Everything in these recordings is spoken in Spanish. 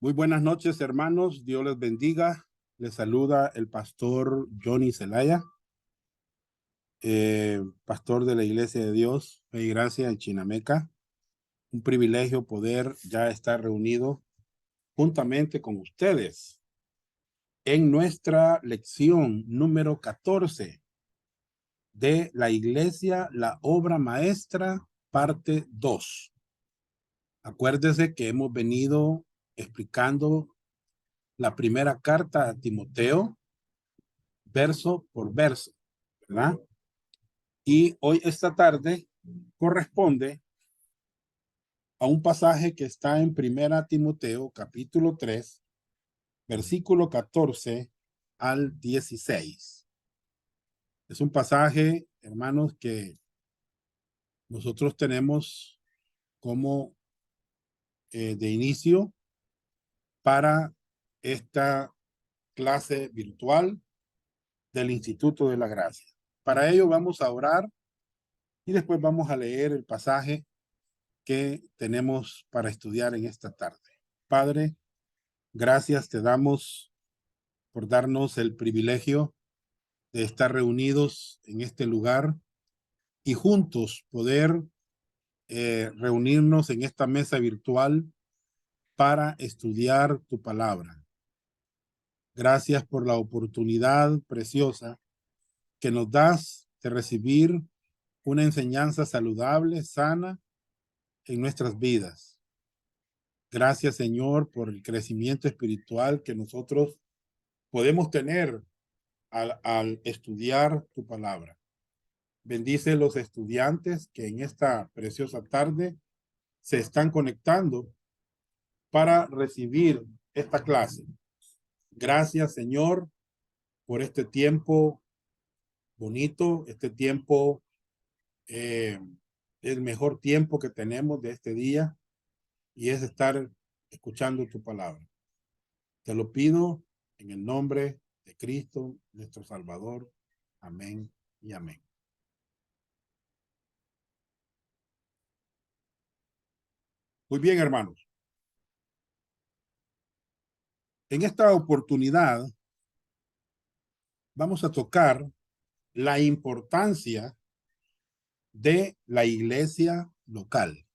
Muy buenas noches, hermanos. Dios les bendiga. Les saluda el pastor Johnny Zelaya, pastor de la Iglesia de Dios, Fe y Gracia en Chinameca. Un privilegio poder ya estar reunido juntamente con ustedes en nuestra lección número 14 de la Iglesia, la obra maestra, parte 2. Acuérdese que hemos venido explicando la primera carta a Timoteo, verso por verso, ¿verdad? Y hoy, esta tarde, corresponde a un pasaje que está en Primera Timoteo, capítulo 3, versículo 14 al 16. Es un pasaje, hermanos, que nosotros tenemos como de inicio para esta clase virtual del Instituto de la Gracia. Para ello vamos a orar y después vamos a leer el pasaje que tenemos para estudiar en esta tarde. Padre, gracias te damos por darnos el privilegio de estar reunidos en este lugar y juntos poder reunirnos en esta mesa virtual para estudiar tu palabra. Gracias por la oportunidad preciosa que nos das de recibir una enseñanza saludable, sana en nuestras vidas. Gracias, Señor, por el crecimiento espiritual que nosotros podemos tener al estudiar tu palabra. Bendice los estudiantes que en esta preciosa tarde se están conectando para recibir esta clase. Gracias, Señor, por este tiempo bonito, este tiempo, el mejor tiempo que tenemos de este día, y es estar escuchando tu palabra. Te lo pido en el nombre de Cristo, nuestro Salvador. Amén y amén. Muy bien, hermanos. En esta oportunidad vamos a tocar la importancia de la iglesia local.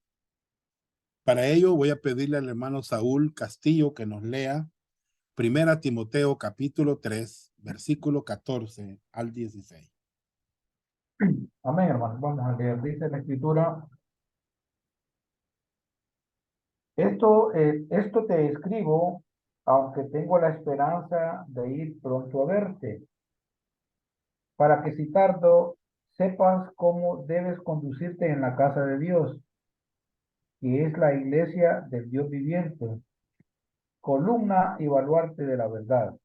Para ello voy a pedirle al hermano Saúl Castillo que nos lea Primera Timoteo capítulo 3, versículo 14 al 16. Amén, hermanos. Vamos a leer. Dice la escritura: esto te escribo, aunque tengo la esperanza de ir pronto a verte, para que si tardo, sepas cómo debes conducirte en la casa de Dios, que es la iglesia del Dios viviente, columna y baluarte de la verdad.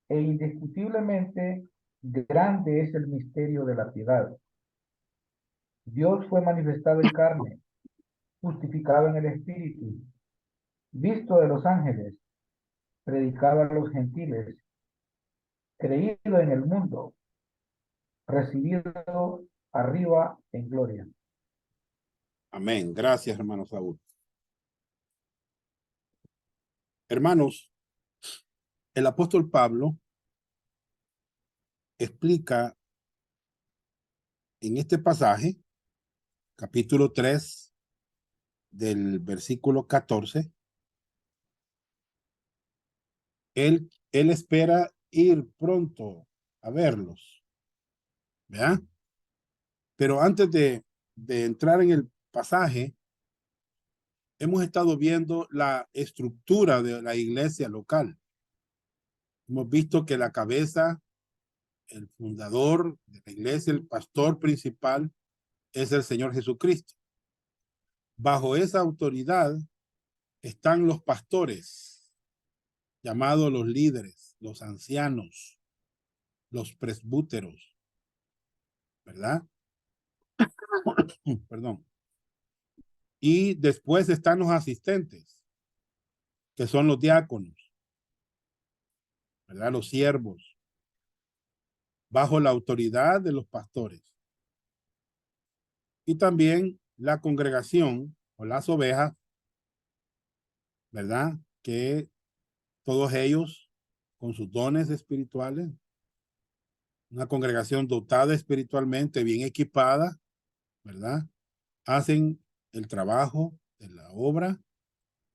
E indiscutiblemente grande es el misterio de la piedad. Dios fue manifestado en carne, justificado en el Espíritu, visto de los ángeles, predicado a los gentiles, creído en el mundo, recibido arriba en gloria. Amén. Gracias, hermano Saúl. Hermanos, el apóstol Pablo explica en este pasaje, capítulo 3, del versículo 14, él espera ir pronto a verlos, ¿verdad? Pero antes de entrar en el pasaje, hemos estado viendo la estructura de la iglesia local. Hemos visto que la cabeza, el fundador de la iglesia, el pastor principal, es el Señor Jesucristo. Bajo esa autoridad están los pastores, llamados los líderes, los ancianos, los presbúteros, ¿verdad? Perdón. Y después están los asistentes, que son los diáconos, ¿verdad? Los siervos, bajo la autoridad de los pastores. Y también la congregación o las ovejas, ¿verdad? que todos ellos, con sus dones espirituales, una congregación dotada espiritualmente, bien equipada, ¿verdad? Hacen el trabajo de la obra,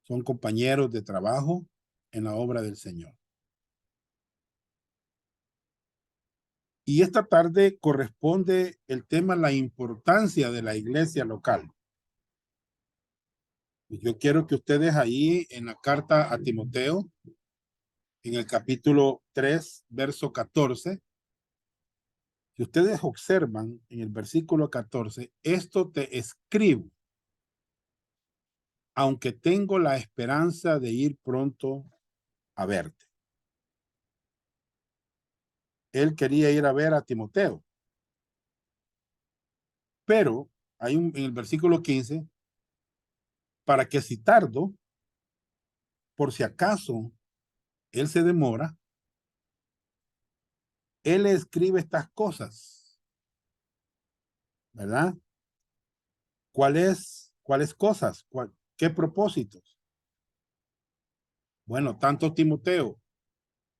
son compañeros de trabajo en la obra del Señor. Y esta tarde corresponde el tema la importancia de la iglesia local. Yo quiero que ustedes ahí en la carta a Timoteo, en el capítulo 3, verso 14, si ustedes observan en el versículo 14, esto te escribo, aunque tengo la esperanza de ir pronto a verte. Él quería ir a ver a Timoteo, pero hay en el versículo 15, para que si tardo, por si acaso él se demora, él escribe estas cosas, ¿verdad? ¿Cuáles cosas? ¿Qué propósitos? Bueno, tanto Timoteo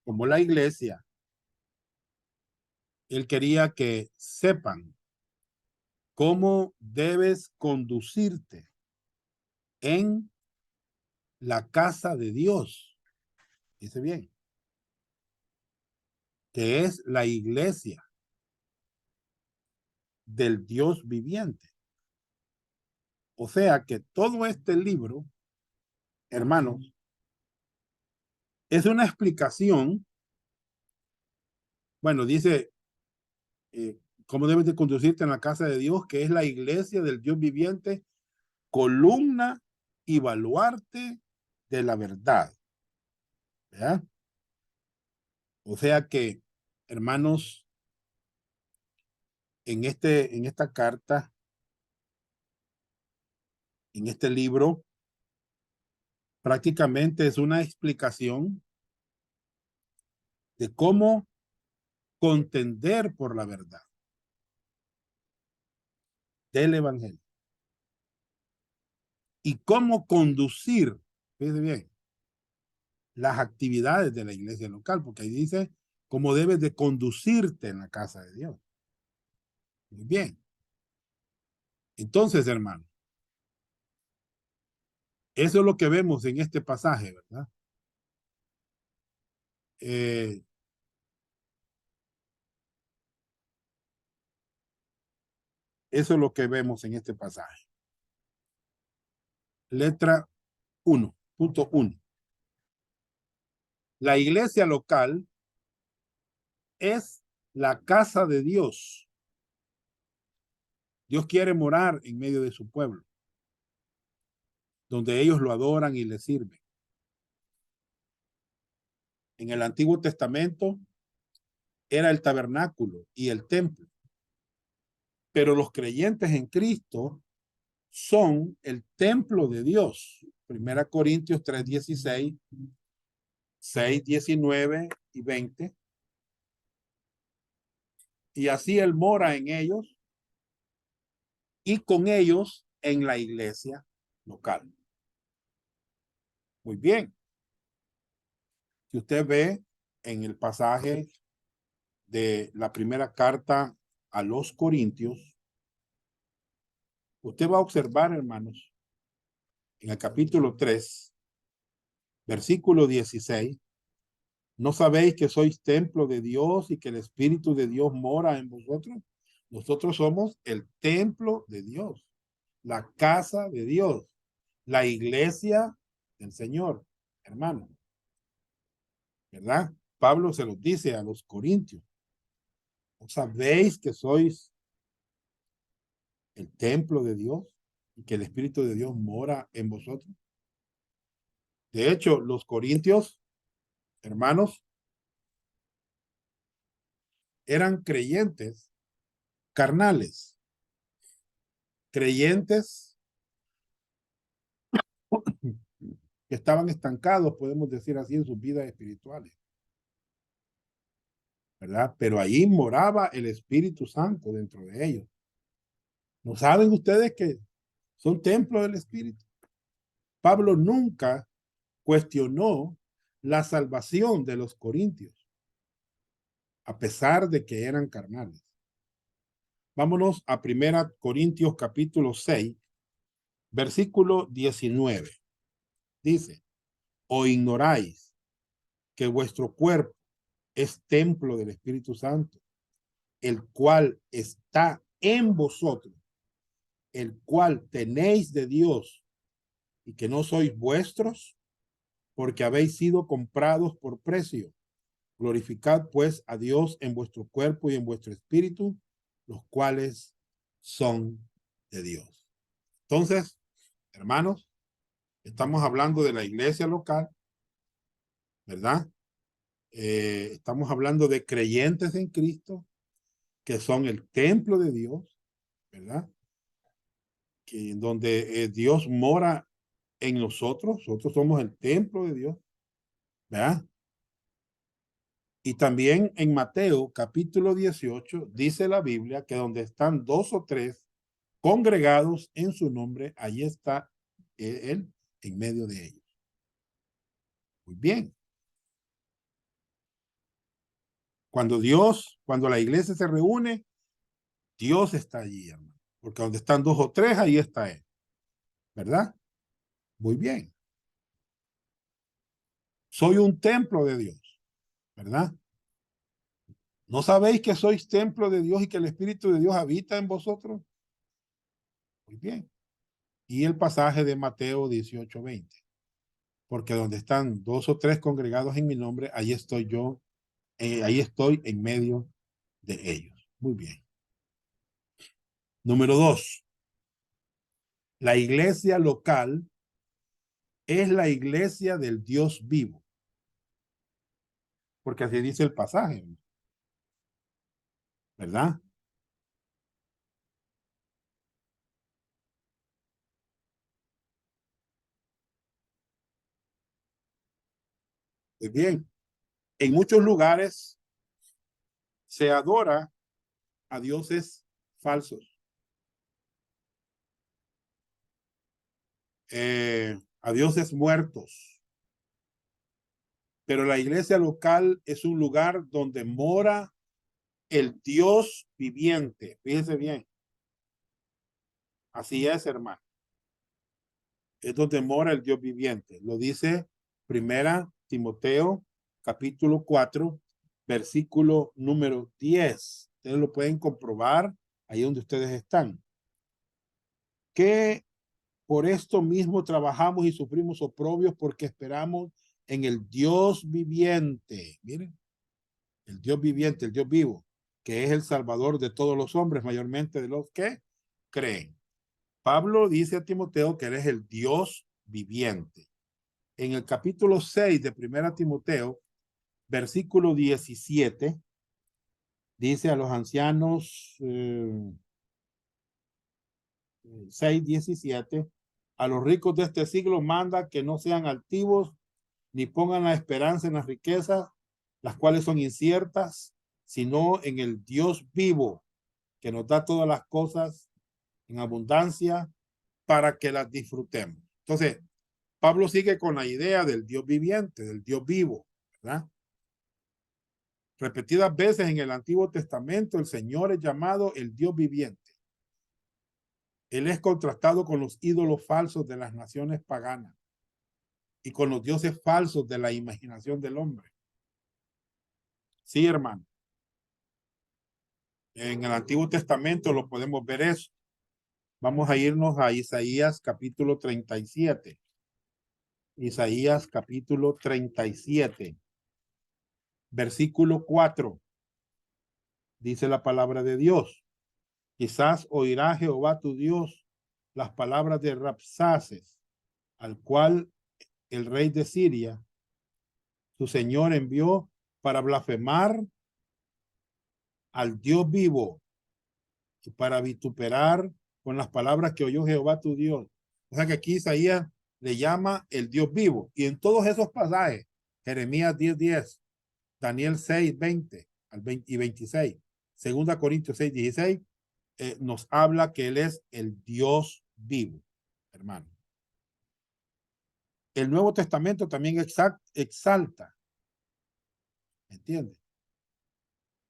como la iglesia, él quería que sepan cómo debes conducirte en la casa de Dios. Dice bien, que es la iglesia del Dios viviente. O sea que todo este libro, hermanos, es una explicación. Bueno, dice cómo debes de conducirte en la casa de Dios, que es la iglesia del Dios viviente, columna y baluarte de la verdad. ¿Verdad? O sea que, hermanos, en esta carta, en este libro, prácticamente es una explicación de cómo contender por la verdad del evangelio y cómo conducir, fíjense bien, las actividades de la iglesia local, porque ahí dice cómo debes de conducirte en la casa de Dios. Muy bien. Entonces, hermano, eso es lo que vemos en este pasaje, ¿verdad? Eso es lo que vemos en este pasaje. Letra 1, punto 1. La iglesia local es la casa de Dios. Dios quiere morar en medio de su pueblo, donde ellos lo adoran y le sirven. En el Antiguo Testamento era el tabernáculo y el templo, pero los creyentes en Cristo son el templo de Dios. 1 Corintios 3:16, 6:19 y 20. Y así Él mora en ellos y con ellos en la iglesia local. Muy bien. Si usted ve en el pasaje de la primera carta a los Corintios, usted va a observar, hermanos, en el capítulo 3, versículo 16, ¿no sabéis que sois templo de Dios y que el Espíritu de Dios mora en vosotros? Nosotros somos el templo de Dios, la casa de Dios, la iglesia del Señor, hermano. ¿Verdad? Pablo se los dice a los corintios. ¿No sabéis que sois el templo de Dios y que el Espíritu de Dios mora en vosotros? De hecho, los corintios, hermanos, eran creyentes carnales, creyentes que estaban estancados, podemos decir así, en sus vidas espirituales, ¿verdad? Pero ahí moraba el Espíritu Santo dentro de ellos. ¿No saben ustedes que son templos del Espíritu? Pablo nunca cuestionó la salvación de los corintios, a pesar de que eran carnales. Vámonos a 1 Corintios capítulo 6, versículo 19. Dice, ¿o ignoráis que vuestro cuerpo es templo del Espíritu Santo, el cual está en vosotros, el cual tenéis de Dios, y que no sois vuestros, porque habéis sido comprados por precio? Glorificad pues a Dios en vuestro cuerpo y en vuestro espíritu, los cuales son de Dios. Entonces, hermanos, estamos hablando de la iglesia local, ¿verdad? Estamos hablando de creyentes en Cristo, que son el templo de Dios, ¿verdad? Que donde Dios mora en nosotros somos el templo de Dios, ¿verdad? Y también en Mateo capítulo 18 dice la Biblia que donde están 2 o 3 congregados en su nombre, allí está él en medio de ellos. Muy bien. Cuando la iglesia se reúne, Dios está allí, hermano. Porque donde están 2 o 3, ahí está él. ¿Verdad? Muy bien. Soy un templo de Dios. ¿Verdad? ¿No sabéis que sois templo de Dios y que el Espíritu de Dios habita en vosotros? Muy bien. Y el pasaje de Mateo 18:20. Porque donde están 2 o 3 congregados en mi nombre, ahí estoy yo, ahí estoy en medio de ellos. Muy bien. Número 2. La iglesia local es la iglesia del Dios vivo. Porque así dice el pasaje, ¿verdad? Pues bien, en muchos lugares se adora a dioses falsos, a dioses muertos. Pero la iglesia local es un lugar donde mora el Dios viviente. Fíjense bien. Así es, hermano. Es donde mora el Dios viviente. Lo dice 1 Timoteo, capítulo 4, versículo número 10. Ustedes lo pueden comprobar ahí donde ustedes están. Que por esto mismo trabajamos y sufrimos oprobios porque esperamos en el Dios viviente. Miren, el Dios viviente, el Dios vivo, que es el Salvador de todos los hombres, mayormente de los que creen. Pablo dice a Timoteo que él es el Dios viviente. En el capítulo 6 de 1 Timoteo, versículo 17, dice a los ancianos 6:17, a los ricos de este siglo manda que no sean altivos ni pongan la esperanza en las riquezas, las cuales son inciertas, sino en el Dios vivo, que nos da todas las cosas en abundancia para que las disfrutemos. Entonces, Pablo sigue con la idea del Dios viviente, del Dios vivo, ¿verdad? Repetidas veces en el Antiguo Testamento, el Señor es llamado el Dios viviente. Él es contrastado con los ídolos falsos de las naciones paganas y con los dioses falsos de la imaginación del hombre. Sí, hermano. En el Antiguo Testamento lo podemos ver eso. Vamos a irnos a Isaías capítulo 37. Isaías capítulo 37. Versículo 4. Dice la palabra de Dios. Quizás oirá Jehová tu Dios las palabras de Rabsaces, al cual el rey de Siria, su señor, envió para blasfemar al Dios vivo y para vituperar con las palabras que oyó Jehová tu Dios. O sea que aquí Isaías le llama el Dios vivo. Y en todos esos pasajes, Jeremías 10:10, Daniel 6:20 y 26, 2 Corintios 6:16, nos habla que él es el Dios vivo, hermano. El Nuevo Testamento también exalta, ¿me entiendes?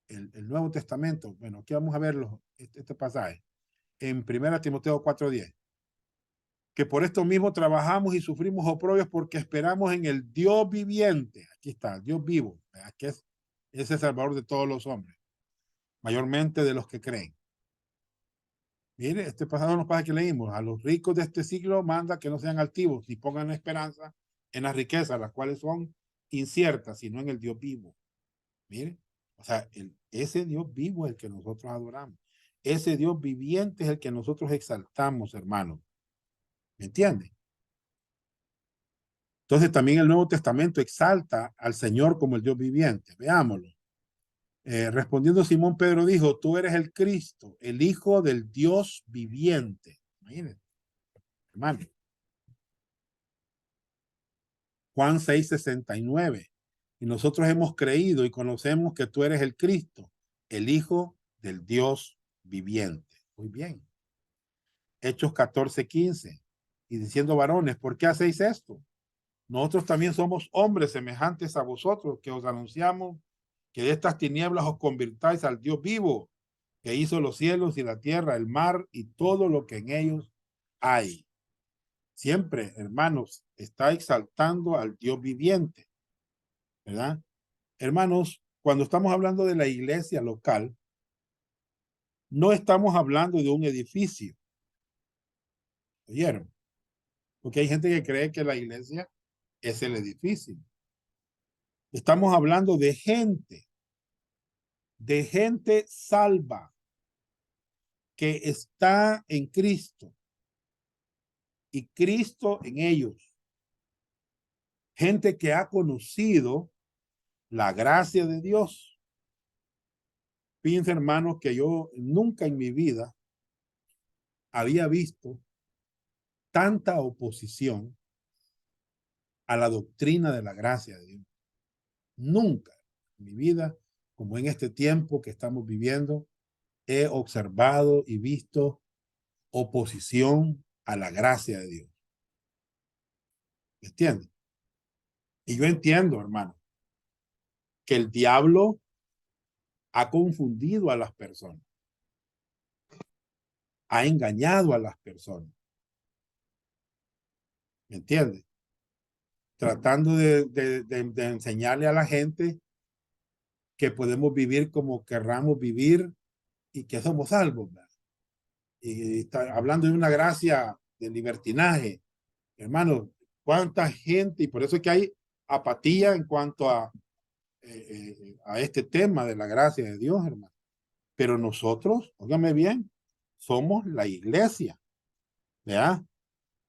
El Nuevo Testamento, bueno, aquí vamos a verlo, este pasaje, en 1 Timoteo 4:10, que por esto mismo trabajamos y sufrimos oprobios porque esperamos en el Dios viviente. Aquí está, Dios vivo, que es el Salvador de todos los hombres, mayormente de los que creen. Mire, este pasado nos pasa que leímos, a los ricos de este siglo manda que no sean altivos ni pongan esperanza en las riquezas, las cuales son inciertas, sino en el Dios vivo. Mire, o sea, ese Dios vivo es el que nosotros adoramos. Ese Dios viviente es el que nosotros exaltamos, hermano. ¿Me entiende? Entonces también el Nuevo Testamento exalta al Señor como el Dios viviente. Veámoslo. Respondiendo Simón Pedro dijo, tú eres el Cristo, el Hijo del Dios viviente. Imagínense, hermano. Juan 6:69. Y nosotros hemos creído y conocemos que tú eres el Cristo, el Hijo del Dios viviente. Muy bien. Hechos 14:15. Y diciendo, varones, ¿por qué hacéis esto? Nosotros también somos hombres semejantes a vosotros, que os anunciamos que de estas tinieblas os convirtáis al Dios vivo, que hizo los cielos y la tierra, el mar y todo lo que en ellos hay. Siempre, hermanos, está exaltando al Dios viviente, ¿verdad? Hermanos, cuando estamos hablando de la iglesia local, no estamos hablando de un edificio, ¿oyeron? Porque hay gente que cree que la iglesia es el edificio. Estamos hablando de gente salva, que está en Cristo y Cristo en ellos. Gente que ha conocido la gracia de Dios. Fíjense, hermanos, que yo nunca en mi vida había visto tanta oposición a la doctrina de la gracia de Dios. Nunca en mi vida, como en este tiempo que estamos viviendo, he observado y visto oposición a la gracia de Dios. ¿Me entiendes? Y yo entiendo, hermano, que el diablo ha confundido a las personas, ha engañado a las personas. ¿Me entiendes? Tratando de enseñarle a la gente que podemos vivir como querramos vivir y que somos salvos, ¿verdad? Y está hablando de una gracia de libertinaje. Hermano, cuánta gente, y por eso es que hay apatía en cuanto a este tema de la gracia de Dios, hermano. Pero nosotros, óigame bien, somos la iglesia, ¿verdad?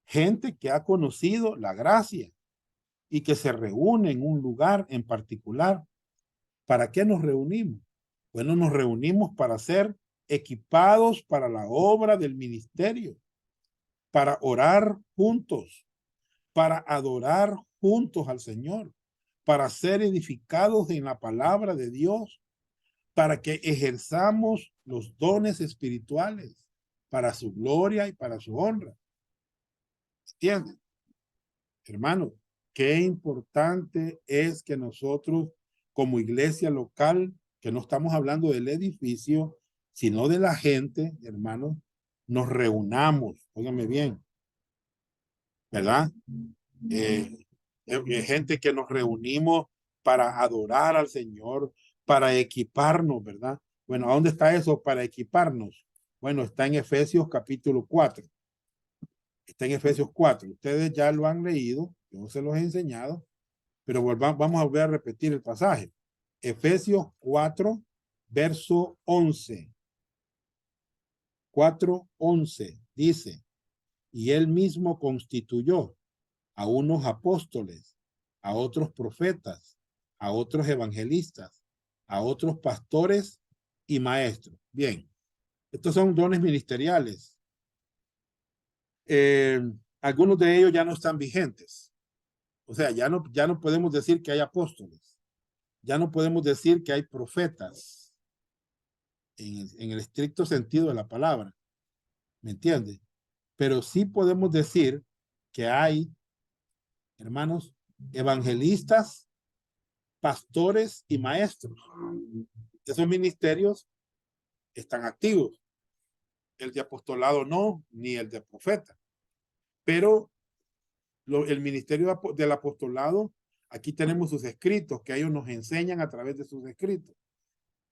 Gente que ha conocido la gracia y que se reúne en un lugar en particular. ¿Para qué nos reunimos? Bueno, nos reunimos para ser equipados para la obra del ministerio, para orar juntos, para adorar juntos al Señor, para ser edificados en la palabra de Dios, para que ejerzamos los dones espirituales para su gloria y para su honra. ¿Entienden? Hermano, qué importante es que nosotros como iglesia local, que no estamos hablando del edificio, sino de la gente, hermano, nos reunamos, óigame bien, ¿verdad? Gente que nos reunimos para adorar al Señor, para equiparnos, ¿verdad? Bueno, ¿a dónde está eso para equiparnos? Bueno, está en Efesios capítulo 4. Está en Efesios 4. Ustedes ya lo han leído, yo se los he enseñado, pero vamos a volver a repetir el pasaje. Efesios 4, verso 11. 4:11 dice, y él mismo constituyó a unos apóstoles, a otros profetas, a otros evangelistas, a otros pastores y maestros. Bien, estos son dones ministeriales. Algunos de ellos ya no están vigentes. O sea, ya no podemos decir que hay apóstoles. Ya no podemos decir que hay profetas en el estricto sentido de la palabra. ¿Me entiendes? Pero sí podemos decir que hay hermanos, evangelistas, pastores y maestros. Esos ministerios están activos. El de apostolado no, ni el de profeta. Pero el ministerio del apostolado, aquí tenemos sus escritos, que ellos nos enseñan a través de sus escritos.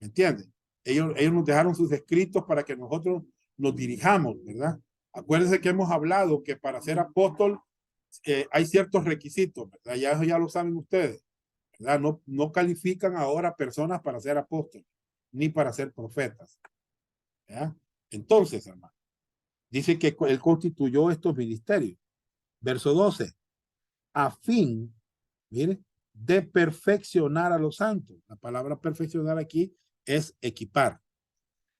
¿Me entienden? Ellos nos dejaron sus escritos para que nosotros nos dirijamos, ¿verdad? Acuérdense que hemos hablado que para ser apóstol hay ciertos requisitos, ¿verdad? Ya lo saben ustedes, ¿verdad? No califican ahora personas para ser apóstoles, ni para ser profetas, ¿verdad? Entonces, hermano, dice que él constituyó estos ministerios. Verso 12, a fin, mire, de perfeccionar a los santos. La palabra perfeccionar aquí es equipar.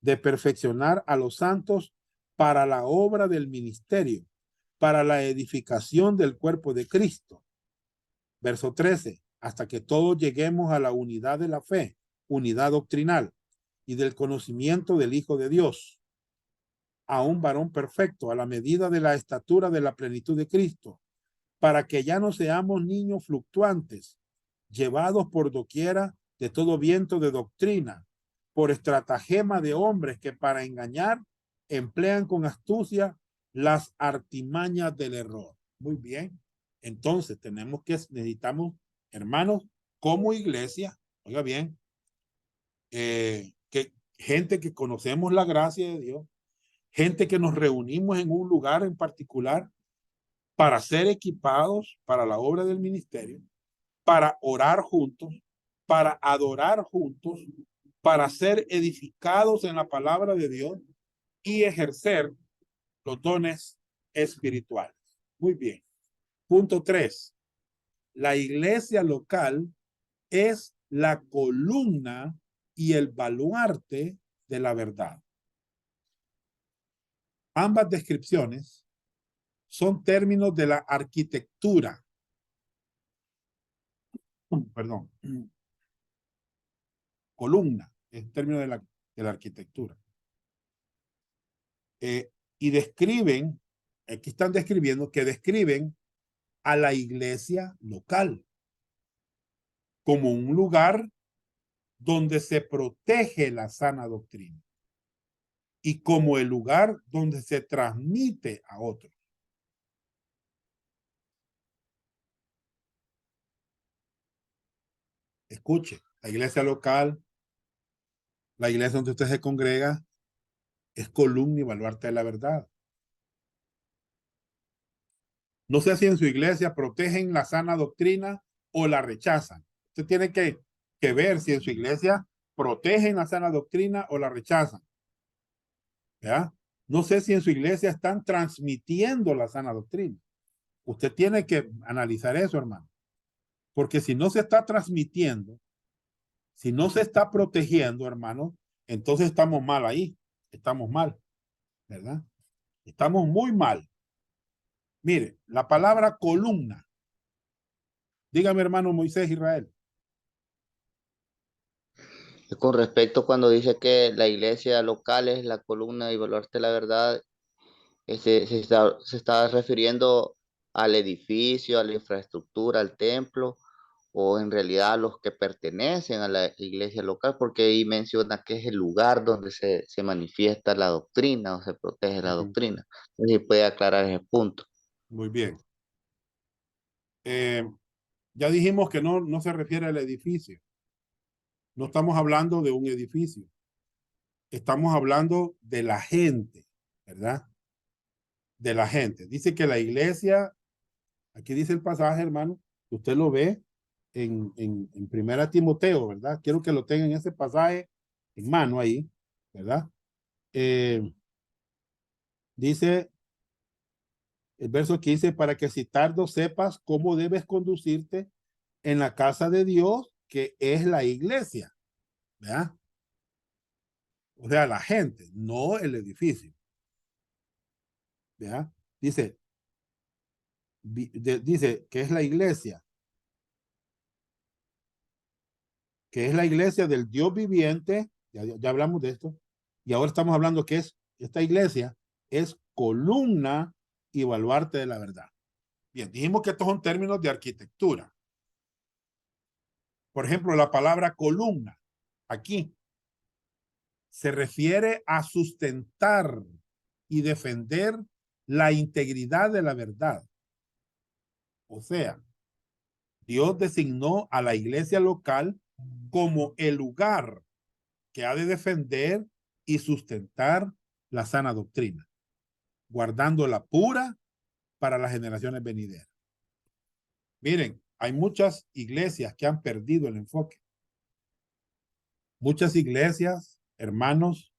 De perfeccionar a los santos para la obra del ministerio, para la edificación del cuerpo de Cristo. Verso 13, hasta que todos lleguemos a la unidad de la fe, unidad doctrinal y del conocimiento del Hijo de Dios, a un varón perfecto, a la medida de la estatura de la plenitud de Cristo, para que ya no seamos niños fluctuantes, llevados por doquiera de todo viento de doctrina, por estratagema de hombres que para engañar emplean con astucia las artimañas del error. Muy bien. Entonces necesitamos, hermanos, como iglesia, oiga bien, que gente que conocemos la gracia de Dios, gente que nos reunimos en un lugar en particular para ser equipados para la obra del ministerio, para orar juntos, para adorar juntos, para ser edificados en la palabra de Dios y ejercer los dones espirituales. Muy bien. Punto 3. La iglesia local es la columna y el baluarte de la verdad. Ambas descripciones son términos de la arquitectura. Perdón. Columna, es término de la arquitectura. Y describen, aquí están describiendo, que describen a la iglesia local como un lugar donde se protege la sana doctrina y como el lugar donde se transmite a otros. Escuche, la iglesia local, la iglesia donde usted se congrega, es columna y baluarte de la verdad. No sé si en su iglesia protegen la sana doctrina o la rechazan. Usted tiene que ver si en su iglesia protegen la sana doctrina o la rechazan. ¿Ya? No sé si en su iglesia están transmitiendo la sana doctrina. Usted tiene que analizar eso, hermano. Porque si no se está transmitiendo, si no se está protegiendo, hermano, entonces estamos mal ahí. Estamos mal, ¿verdad? Estamos muy mal. Mire, la palabra columna. Dígame, hermano Moisés Israel. Con respecto cuando dice que la iglesia local es la columna y baluarte de la verdad, se está refiriendo al edificio, a la infraestructura, al templo, o en realidad a los que pertenecen a la iglesia local, porque ahí menciona que es el lugar donde se manifiesta la doctrina o se protege la doctrina. Entonces, puede aclarar ese punto. Muy bien. Ya dijimos que no se refiere al edificio. No estamos hablando de un edificio. Estamos hablando de la gente, ¿verdad? De la gente. Dice que la iglesia, aquí dice el pasaje, hermano, usted lo ve en Primera Timoteo, ¿verdad? Quiero que lo tengan ese pasaje en mano ahí, ¿verdad? Dice el verso 15, para que si tardo sepas cómo debes conducirte en la casa de Dios, que es la iglesia, ¿verdad? O sea, la gente, no el edificio. ¿Ya? Dice que es la iglesia, que es la iglesia del Dios viviente, ya hablamos de esto, y ahora estamos hablando que esta iglesia es columna y baluarte de la verdad. Bien, dijimos que estos son términos de arquitectura. Por ejemplo, la palabra columna, aquí, se refiere a sustentar y defender la integridad de la verdad. O sea, Dios designó a la iglesia local como el lugar que ha de defender y sustentar la sana doctrina, guardándola pura para las generaciones venideras. Miren, hay muchas iglesias que han perdido el enfoque. Muchas iglesias, hermanos,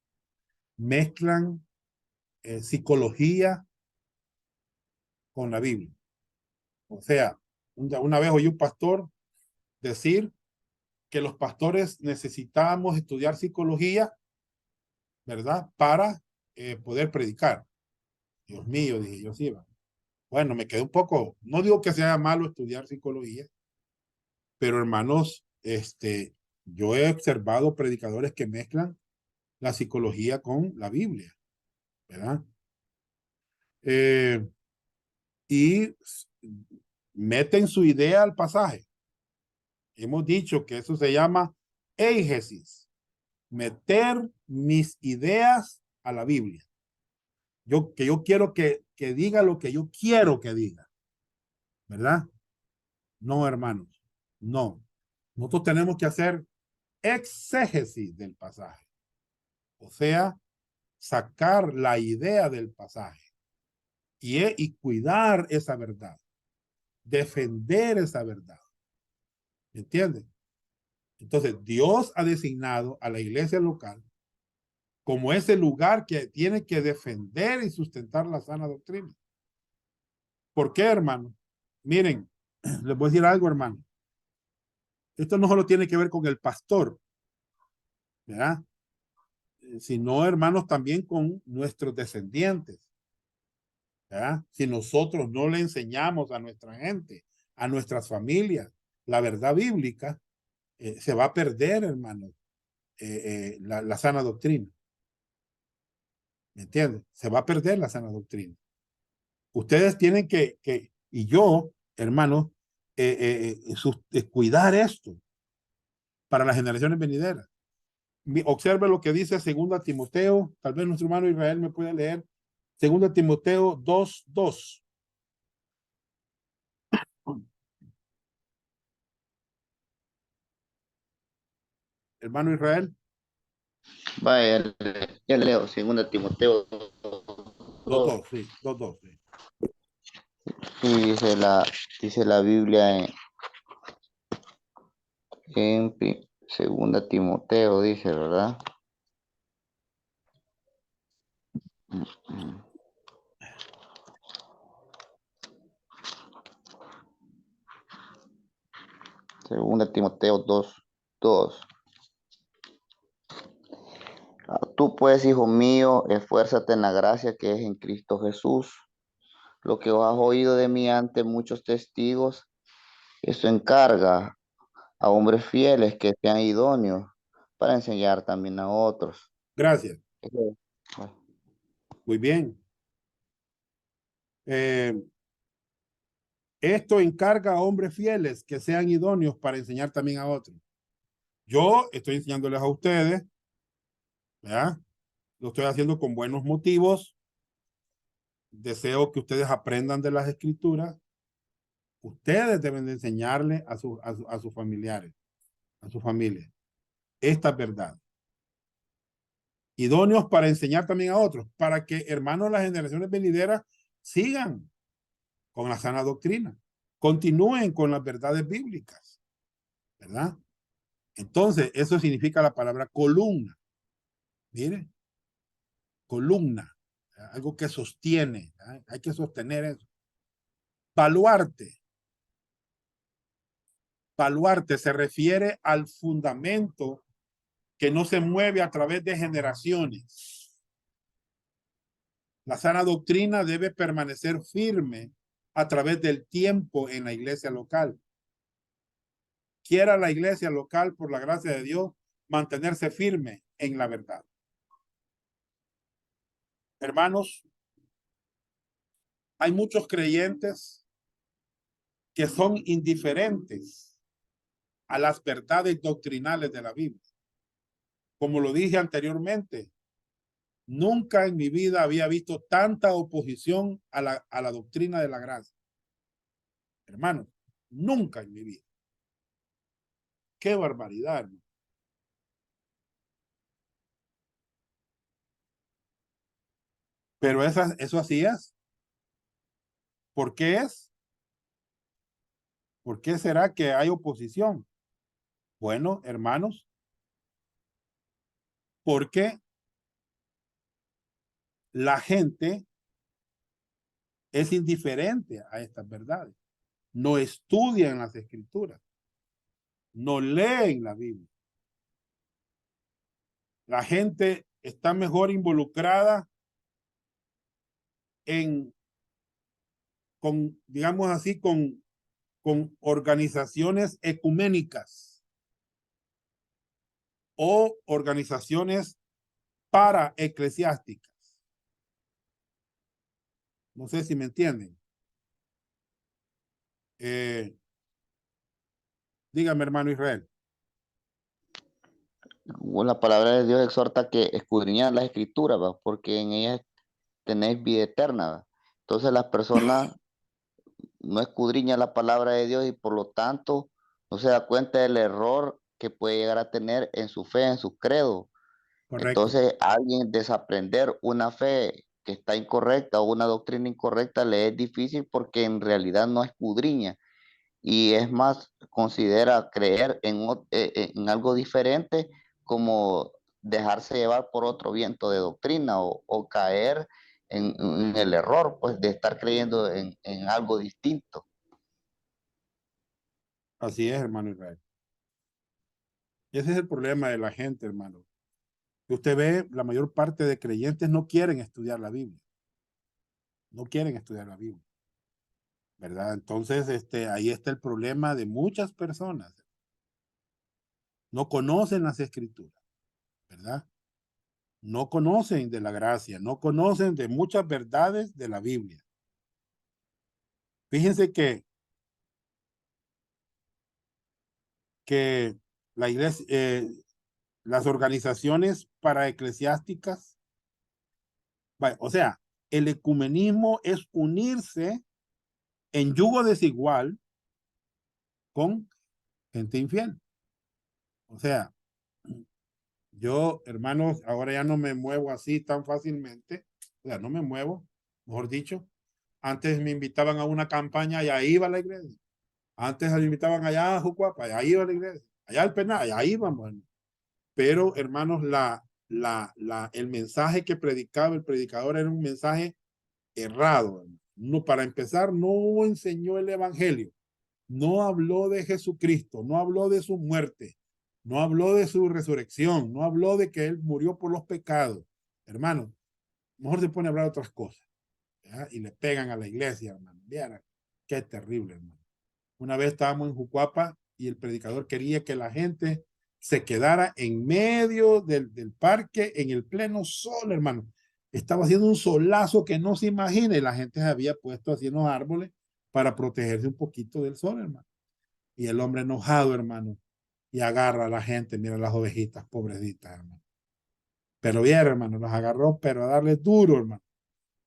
mezclan psicología con la Biblia. O sea, una vez oí un pastor decir que los pastores necesitábamos estudiar psicología, ¿verdad? Para poder predicar. Dios mío, dije yo, sí, va. Bueno, me quedé un poco, no digo que sea malo estudiar psicología, pero hermanos, yo he observado predicadores que mezclan la psicología con la Biblia, ¿verdad? Y meten su idea al pasaje. Hemos dicho que eso se llama eigesis, meter mis ideas a la Biblia. Yo quiero que diga lo que yo quiero que diga, ¿verdad? No, hermanos, no. Nosotros tenemos que hacer exégesis del pasaje, o sea, sacar la idea del pasaje y cuidar esa verdad, defender esa verdad. ¿Me entienden? Entonces, Dios ha designado a la iglesia local como ese lugar que tiene que defender y sustentar la sana doctrina. ¿Por qué, hermano? Miren, les voy a decir algo, hermano. Esto no solo tiene que ver con el pastor, ¿verdad? Sino, hermanos, también con nuestros descendientes, ¿verdad? Si nosotros no le enseñamos a nuestra gente, a nuestras familias, la verdad bíblica, se va a perder, hermano, la sana doctrina. ¿Me entiendes? Se va a perder la sana doctrina. Ustedes tienen y yo, hermano, cuidar esto para las generaciones venideras. Observe lo que dice 2 Timoteo, tal vez nuestro hermano Israel me puede leer, 2 Timoteo 2:2. Hermano Israel. Vaya, ya leo, 2 Timoteo 2. 2:2, sí, 2:2, sí. Sí, dice la Biblia en 2 Timoteo, dice, ¿verdad? Segunda Timoteo 2:2. Tú pues, hijo mío, esfuérzate en la gracia que es en Cristo Jesús. Lo que has oído de mí ante muchos testigos, eso encarga a hombres fieles que sean idóneos para enseñar también a otros. Gracias. Muy bien. Esto encarga a hombres fieles que sean idóneos para enseñar también a otros. Yo estoy enseñándoles a ustedes, ¿verdad? Lo estoy haciendo con buenos motivos. Deseo que ustedes aprendan de las escrituras. Ustedes deben de enseñarle a sus familiares, a su familia, esta verdad. Idóneos para enseñar también a otros, para que, hermanos, las generaciones venideras sigan con la sana doctrina, continúen con las verdades bíblicas, ¿verdad? Entonces, eso significa la palabra columna. Mire, columna, algo que sostiene, ¿verdad? Hay que sostener eso. Baluarte. Baluarte se refiere al fundamento que no se mueve a través de generaciones. La sana doctrina debe permanecer firme a través del tiempo en la iglesia local. Quiera la iglesia local, por la gracia de Dios, mantenerse firme en la verdad. Hermanos, hay muchos creyentes que son indiferentes a las verdades doctrinales de la Biblia. Como lo dije anteriormente, nunca en mi vida había visto tanta oposición a la doctrina de la gracia. Hermano, nunca en mi vida. Qué barbaridad, hermano. Pero eso así es. ¿Por qué es? ¿Por qué será que hay oposición? Bueno, hermanos, porque la gente es indiferente a estas verdades. No estudian las escrituras. No leen la Biblia. La gente está mejor involucrada digamos así, con organizaciones ecuménicas o organizaciones paraeclesiásticas. No sé si me entienden. Dígame, hermano Israel. La palabra de Dios exhorta que escudriñar las escrituras, ¿va? Porque en ellas tenéis vida eterna, ¿va? Entonces las personas no escudriñan la palabra de Dios y por lo tanto no se da cuenta del error que puede llegar a tener en su fe, en su credo. Correcto. Entonces, a alguien desaprender una fe que está incorrecta o una doctrina incorrecta le es difícil porque en realidad no escudriña y es más, considera creer en algo diferente como dejarse llevar por otro viento de doctrina o caer en el error, pues, de estar creyendo en algo distinto. Así es, hermano Israel. Y ese es el problema de la gente, hermano. Usted ve, la mayor parte de creyentes no quieren estudiar la Biblia. No quieren estudiar la Biblia. ¿Verdad? Entonces, ahí está el problema de muchas personas. No conocen las escrituras, ¿verdad? No conocen de la gracia, no conocen de muchas verdades de la Biblia. Fíjense que la iglesia, las organizaciones paraeclesiásticas, o sea, el ecumenismo es unirse en yugo desigual con gente infiel. O sea, yo, hermanos, ahora ya no me muevo así tan fácilmente, o sea, no me muevo, mejor dicho. Antes me invitaban a una campaña y ahí iba a la iglesia. Antes me invitaban allá a Jucuapa, y ahí iba a la iglesia. Allá al penal, y ahí íbamos. Pero, hermanos, el mensaje que predicaba el predicador era un mensaje errado. No, para empezar, no enseñó el evangelio. No habló de Jesucristo, no habló de su muerte, no habló de su resurrección, no habló de que él murió por los pecados. Hermano, mejor se pone a hablar de otras cosas. ¿Ya? Y le pegan a la iglesia, hermano. Vieran, qué terrible, hermano. Una vez estábamos en Jucuapa y el predicador quería que la gente se quedara en medio del parque en el pleno sol, hermano. Estaba haciendo un solazo que no se imagina y la gente se había puesto así en los árboles para protegerse un poquito del sol, hermano. Y el hombre enojado, hermano, y agarra a la gente, mira las ovejitas, pobrecitas, hermano. Pero bien, hermano, los agarró, pero a darles duro, hermano.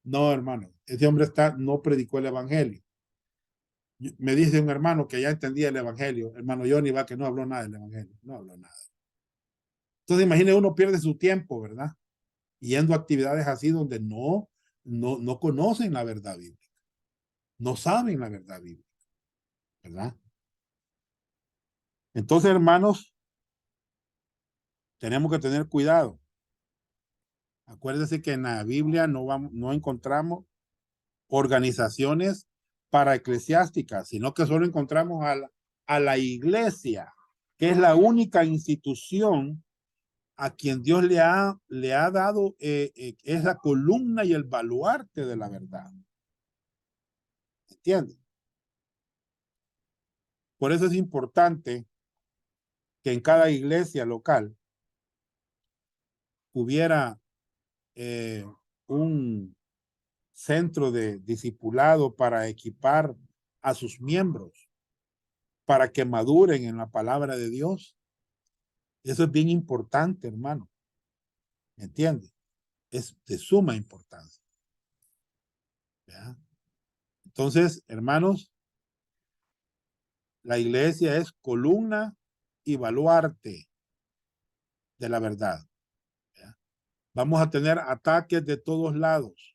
No, hermano, ese hombre no predicó el evangelio. Me dice un hermano que ya entendía el evangelio, hermano Johnny va que no habló nada del evangelio, no habló nada. Entonces imagine uno pierde su tiempo, ¿verdad? Yendo a actividades así donde no conocen la verdad bíblica, no saben la verdad bíblica, ¿verdad? Entonces, hermanos, tenemos que tener cuidado. Acuérdense que en la Biblia no encontramos organizaciones paraeclesiásticas, sino que solo encontramos a la iglesia, que es la única institución a quien Dios le ha dado, es la columna y el baluarte de la verdad. ¿Entienden? Por eso es importante que en cada iglesia local hubiera un centro de discipulado para equipar a sus miembros para que maduren en la palabra de Dios. Eso es bien importante, hermano. ¿Me entiende? Es de suma importancia. ¿Ya? Entonces, hermanos, la iglesia es columna y baluarte de la verdad. ¿Ya? Vamos a tener ataques de todos lados.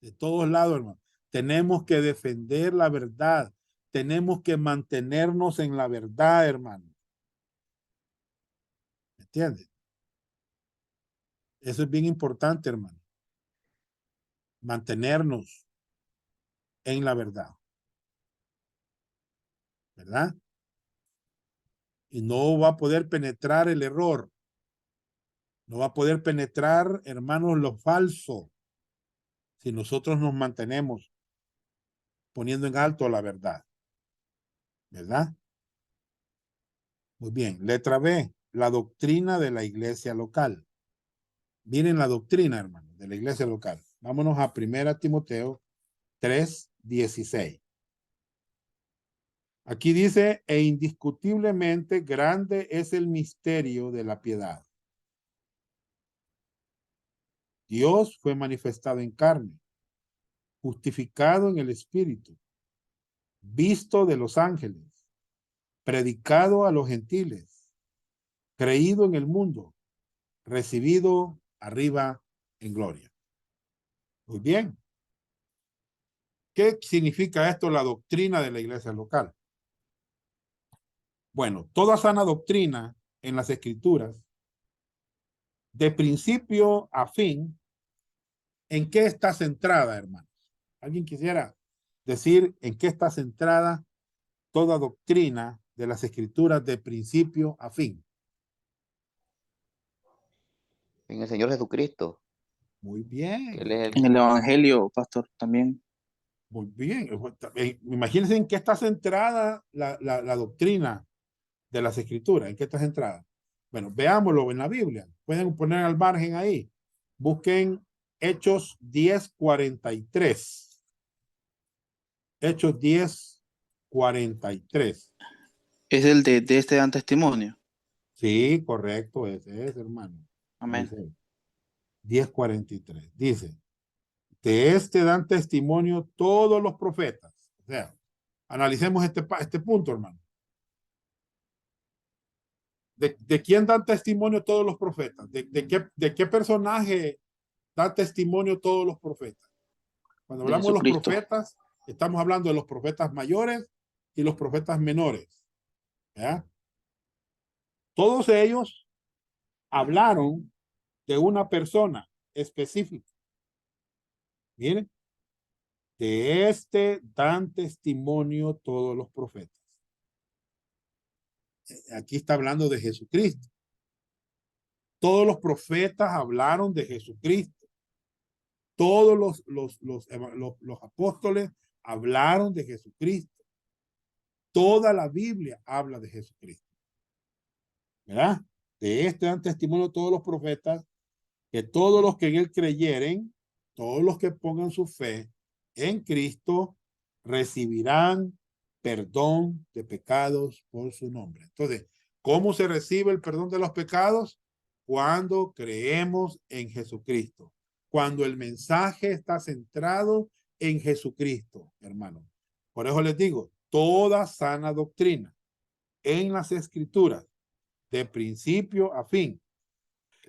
De todos lados, hermano. Tenemos que defender la verdad. Tenemos que mantenernos en la verdad, hermano. ¿Me entiende? Eso es bien importante, hermano. Mantenernos en la verdad. ¿Verdad? Y no va a poder penetrar el error. No va a poder penetrar, hermanos, lo falso. Si nosotros nos mantenemos poniendo en alto la verdad. ¿Verdad? Muy bien. Letra B. La doctrina de la iglesia local. Miren la doctrina, hermano, de la iglesia local. Vámonos a 1 Timoteo 3:16. Aquí dice, e indiscutiblemente grande es el misterio de la piedad. Dios fue manifestado en carne, justificado en el Espíritu, visto de los ángeles, predicado a los gentiles, creído en el mundo, recibido arriba en gloria. Muy bien. ¿Qué significa esto, la doctrina de la iglesia local? Bueno, toda sana doctrina en las escrituras, de principio a fin, ¿en qué está centrada, hermanos? ¿Alguien quisiera decir en qué está centrada toda doctrina de las escrituras de principio a fin? En el Señor Jesucristo, Muy que Él bien, es En el Evangelio, pastor, también. muy bien. Imagínense en qué está centrada la doctrina de las escrituras. ¿En qué está centrada? Bueno, veámoslo en la Biblia. Pueden poner al margen ahí. Busquen Hechos 10:43. Hechos 10:43. Es el de este dan testimonio. Sí, correcto, ese es, hermano. Amén. 10:43. Dice, de este dan testimonio todos los profetas. O sea, analicemos este punto, hermano. ¿De quién dan testimonio todos los profetas? ¿De qué personaje dan testimonio todos los profetas? Cuando De hablamos de los Jesucristo. profetas, estamos hablando de los profetas mayores y los profetas menores. ¿Ya? Todos ellos hablaron de una persona específica. Miren, de este dan testimonio todos los profetas. Aquí está hablando de Jesucristo. Todos los profetas hablaron de Jesucristo. Todos los apóstoles hablaron de Jesucristo. Toda la Biblia habla de Jesucristo. ¿Verdad? De este dan testimonio todos los profetas, que todos los que en él creyeren, todos los que pongan su fe en Cristo, recibirán perdón de pecados por su nombre. Entonces, ¿cómo se recibe el perdón de los pecados? Cuando creemos en Jesucristo. Cuando el mensaje está centrado en Jesucristo, hermano. Por eso les digo, toda sana doctrina en las escrituras, de principio a fin,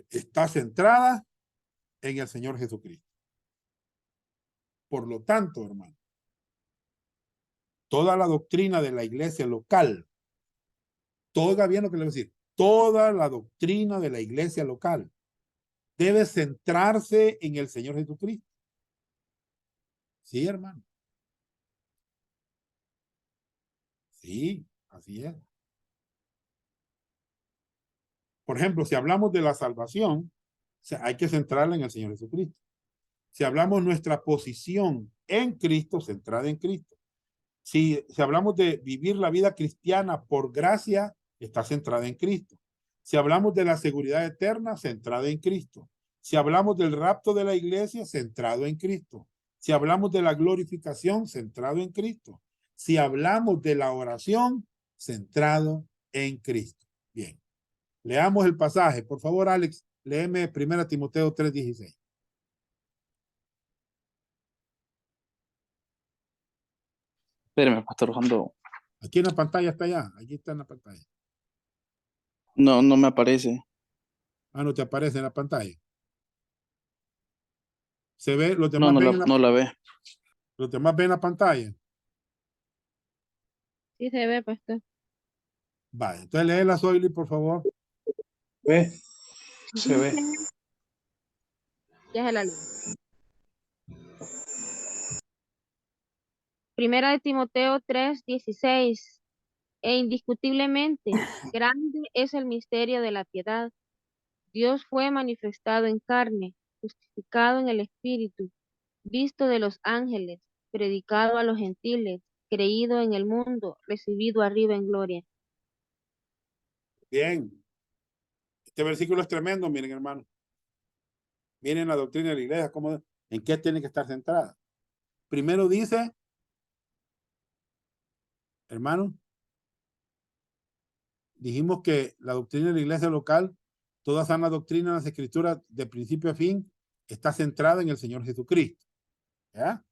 está centrada en el Señor Jesucristo. Por lo tanto, hermano, toda la doctrina de la iglesia local, oiga bien lo que le voy a decir, toda la doctrina de la iglesia local debe centrarse en el Señor Jesucristo. Sí, hermano. Sí, así es. Por ejemplo, si hablamos de la salvación, hay que centrarla en el Señor Jesucristo. Si hablamos nuestra posición en Cristo, centrada en Cristo. Si hablamos de vivir la vida cristiana por gracia, está centrada en Cristo. Si hablamos de la seguridad eterna, centrada en Cristo. Si hablamos del rapto de la iglesia, centrado en Cristo. Si hablamos de la glorificación, centrado en Cristo. Si hablamos de la oración, centrado en Cristo. Bien. Leamos el pasaje. Por favor, Alex, léeme 1 Timoteo 3:16. Espérame, pastor, ando. Aquí en la pantalla está ya. Aquí está en la pantalla. No, no me aparece. Ah, no te aparece en la pantalla. Se ve, los No, demás ven en la, no la ve. los demás ven la pantalla. Sí se ve, pastor. Vale, entonces léela, Zoili, por favor. Ve, se ve. Dice, ya se la leo. Primera de Timoteo 3:16. E indiscutiblemente, grande es el misterio de la piedad. Dios fue manifestado en carne, justificado en el Espíritu, visto de los ángeles, predicado a los gentiles, creído en el mundo, recibido arriba en gloria. Bien. Este versículo es tremendo, miren, hermano. Miren la doctrina de la iglesia, cómo, en qué tiene que estar centrada. Primero dice, hermano, dijimos que la doctrina de la iglesia local, toda sana doctrina en las escrituras de principio a fin, está centrada en el Señor Jesucristo. ¿Ya?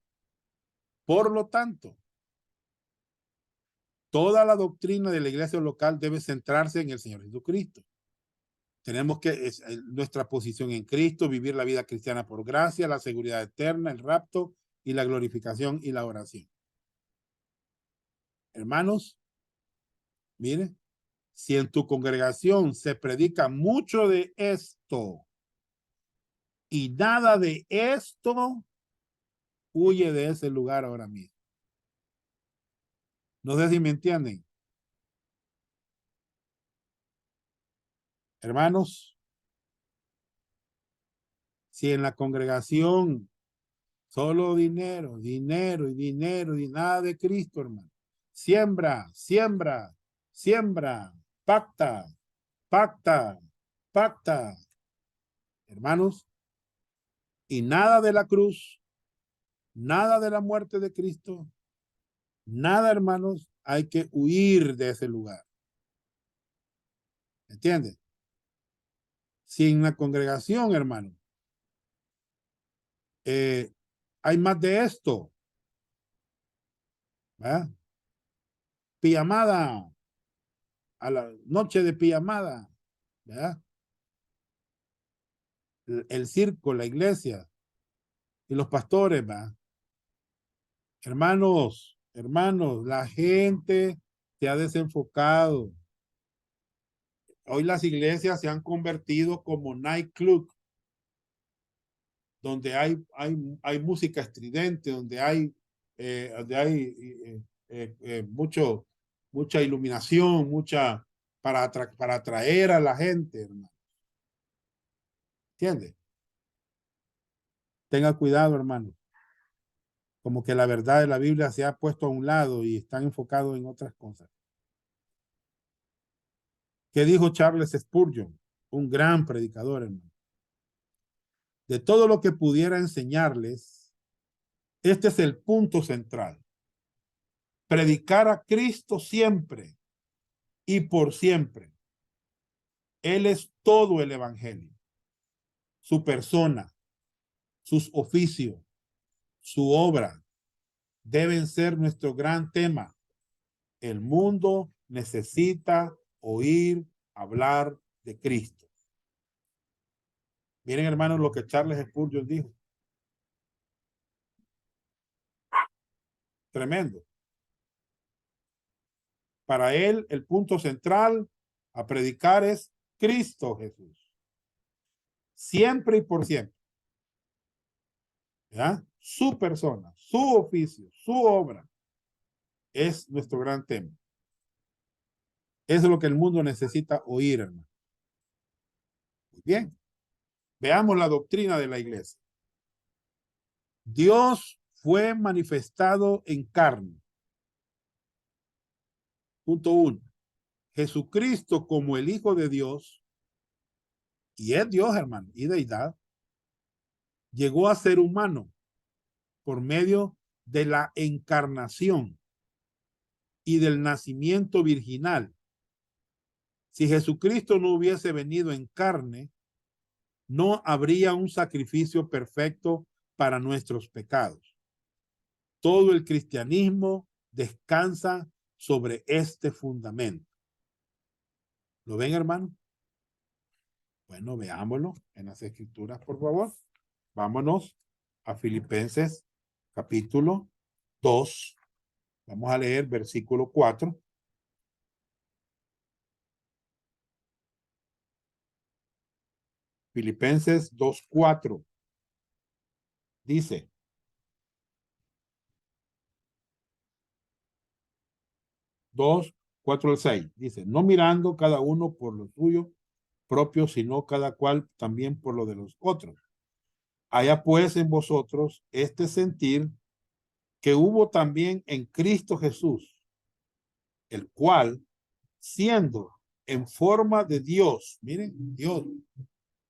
Por lo tanto, toda la doctrina de la iglesia local debe centrarse en el Señor Jesucristo. Tenemos que, nuestra posición en Cristo, vivir la vida cristiana por gracia, la seguridad eterna, el rapto y la glorificación y la oración. Hermanos, mire, si en tu congregación se predica mucho de esto y nada de esto, huye de ese lugar ahora mismo. No sé si me entienden. Hermanos, si en la congregación solo dinero, dinero y dinero y nada de Cristo, hermano. Siembra, siembra, siembra, pacta, pacta, pacta. Hermanos, y nada de la cruz, nada de la muerte de Cristo, nada, hermanos, hay que huir de ese lugar. ¿Entiendes? Si en la congregación, hermano, hay más de esto, ¿verdad? Pijamada, a la noche de pijamada, ¿verdad? El circo, la iglesia y los pastores, ¿verdad? Hermanos, hermanos, la gente se ha desenfocado. Hoy las iglesias se han convertido como nightclub, donde hay música estridente, donde hay mucha iluminación, para atraer a la gente, hermano. ¿Entiende? Tenga cuidado, hermano. Como que la verdad de la Biblia se ha puesto a un lado y están enfocados en otras cosas. ¿Qué dijo Charles Spurgeon? Un gran predicador, hermano. De todo lo que pudiera enseñarles, este es el punto central. Predicar a Cristo siempre y por siempre. Él es todo el evangelio. Su persona, sus oficios, su obra deben ser nuestro gran tema. El mundo necesita oír hablar de Cristo. Miren, hermanos, lo que Charles Spurgeon dijo. Tremendo. Para él, el punto central a predicar es Cristo Jesús. Siempre y por siempre. ¿Ya? Su persona, su oficio, su obra es nuestro gran tema. Eso es lo que el mundo necesita oír, hermano. Muy bien. Veamos la doctrina de la iglesia. Dios fue manifestado en carne. Punto 1. Jesucristo como el Hijo de Dios, y es Dios, hermano, y deidad, llegó a ser humano por medio de la encarnación y del nacimiento virginal. Si Jesucristo no hubiese venido en carne, no habría un sacrificio perfecto para nuestros pecados. Todo el cristianismo descansa sobre este fundamento. ¿Lo ven, hermano? Bueno, veámoslo en las escrituras, por favor. Vámonos a Filipenses capítulo 2. Vamos a leer versículo 4. Filipenses 2:4. Dice: 2:4 al 6. Dice: no mirando cada uno por lo suyo propio, sino cada cual también por lo de los otros. Haya pues en vosotros este sentir que hubo también en Cristo Jesús, el cual, siendo en forma de Dios, miren, Dios,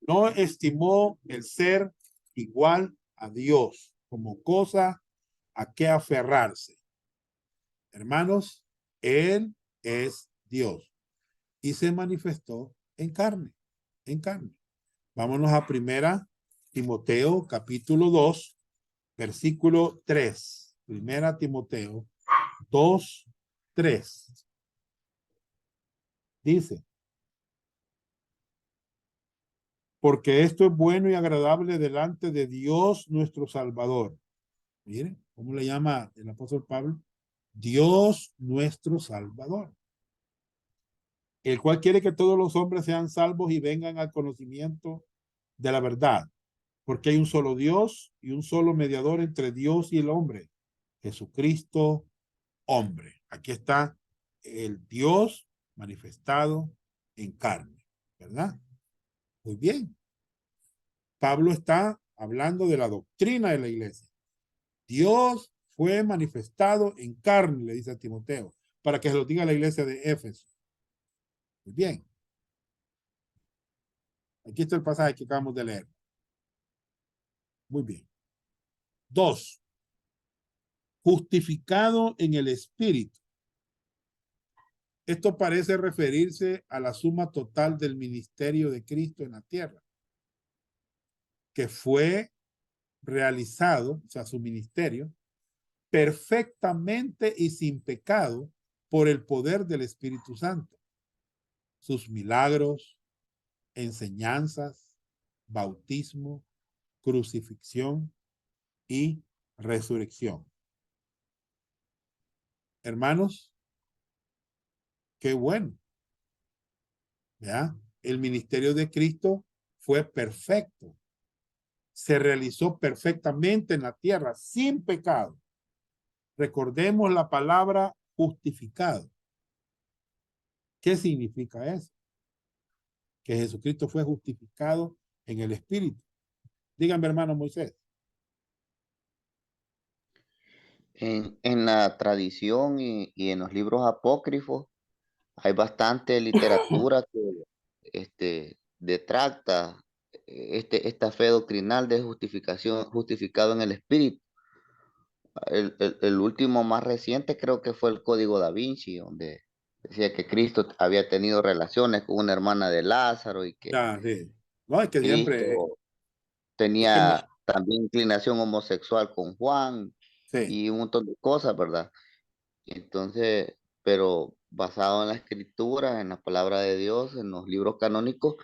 no estimó el ser igual a Dios como cosa a que aferrarse. Hermanos, Él es Dios y se manifestó en carne, en carne. Vámonos a 1 Timoteo capítulo 2, versículo 3. 1 Timoteo 2, 3. Dice: porque esto es bueno y agradable delante de Dios nuestro Salvador. Miren, ¿cómo le llama el apóstol Pablo? Dios nuestro Salvador, el cual quiere que todos los hombres sean salvos y vengan al conocimiento de la verdad, porque hay un solo Dios y un solo mediador entre Dios y el hombre, Jesucristo, hombre. Aquí está el Dios manifestado en carne, ¿verdad? Muy bien. Pablo está hablando de la doctrina de la iglesia. Dios fue manifestado en carne, le dice a Timoteo, para que se lo diga a la iglesia de Éfeso. Muy bien. Aquí está el pasaje que acabamos de leer. Muy bien. 2. Justificado en el Espíritu. Esto parece referirse a la suma total del ministerio de Cristo en la tierra, que fue realizado, o sea, su ministerio, perfectamente y sin pecado por el poder del Espíritu Santo. Sus milagros, enseñanzas, bautismo, crucifixión y resurrección. Hermanos, qué bueno. ¿Ya? El ministerio de Cristo fue perfecto. Se realizó perfectamente en la tierra, sin pecado. Recordemos la palabra justificado. ¿Qué significa eso? Que Jesucristo fue justificado en el Espíritu. Díganme, hermano Moisés. En la tradición y en los libros apócrifos hay bastante literatura que detracta esta fe doctrinal de justificación, justificado en el Espíritu. El último más reciente creo que fue el Código Da Vinci, donde decía que Cristo había tenido relaciones con una hermana de Lázaro y que Ah, sí. No, es que siempre, Cristo es que tenía también inclinación homosexual con Juan sí. y un montón de cosas, ¿verdad? Entonces, pero basado en la escritura, en la palabra de Dios, en los libros canónicos,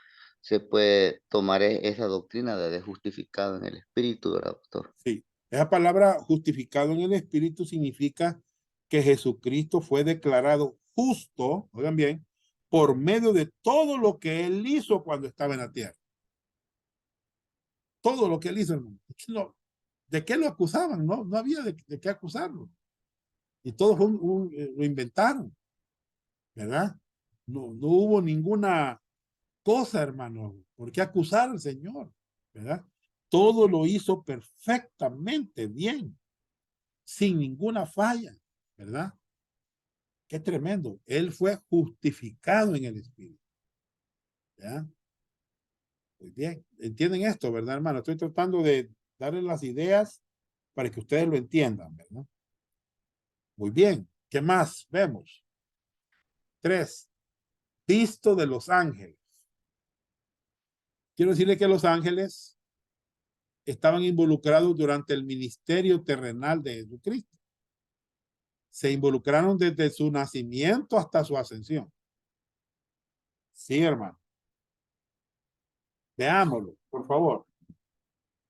se puede tomar esa doctrina de justificado en el Espíritu, ¿verdad, doctor? Sí, esa palabra justificado en el Espíritu significa que Jesucristo fue declarado justo, oigan bien, por medio de todo lo que él hizo cuando estaba en la tierra. Todo lo que él hizo, hermano. No, ¿de qué lo acusaban? No, no había de qué acusarlo. Y todo fue lo inventaron, ¿verdad? No, no hubo ninguna cosa, hermano, por qué acusar al Señor, ¿verdad? Todo lo hizo perfectamente bien, sin ninguna falla, ¿verdad? Qué tremendo. Él fue justificado en el Espíritu. ¿Ya? Muy bien. ¿Entienden esto, verdad, hermano? Estoy tratando de darles las ideas para que ustedes lo entiendan, ¿verdad? Muy bien. ¿Qué más vemos? 3. Visto de los ángeles. Quiero decirle que los ángeles estaban involucrados durante el ministerio terrenal de Jesucristo. Se involucraron desde su nacimiento hasta su ascensión. Sí, hermano. Veámoslo, por favor.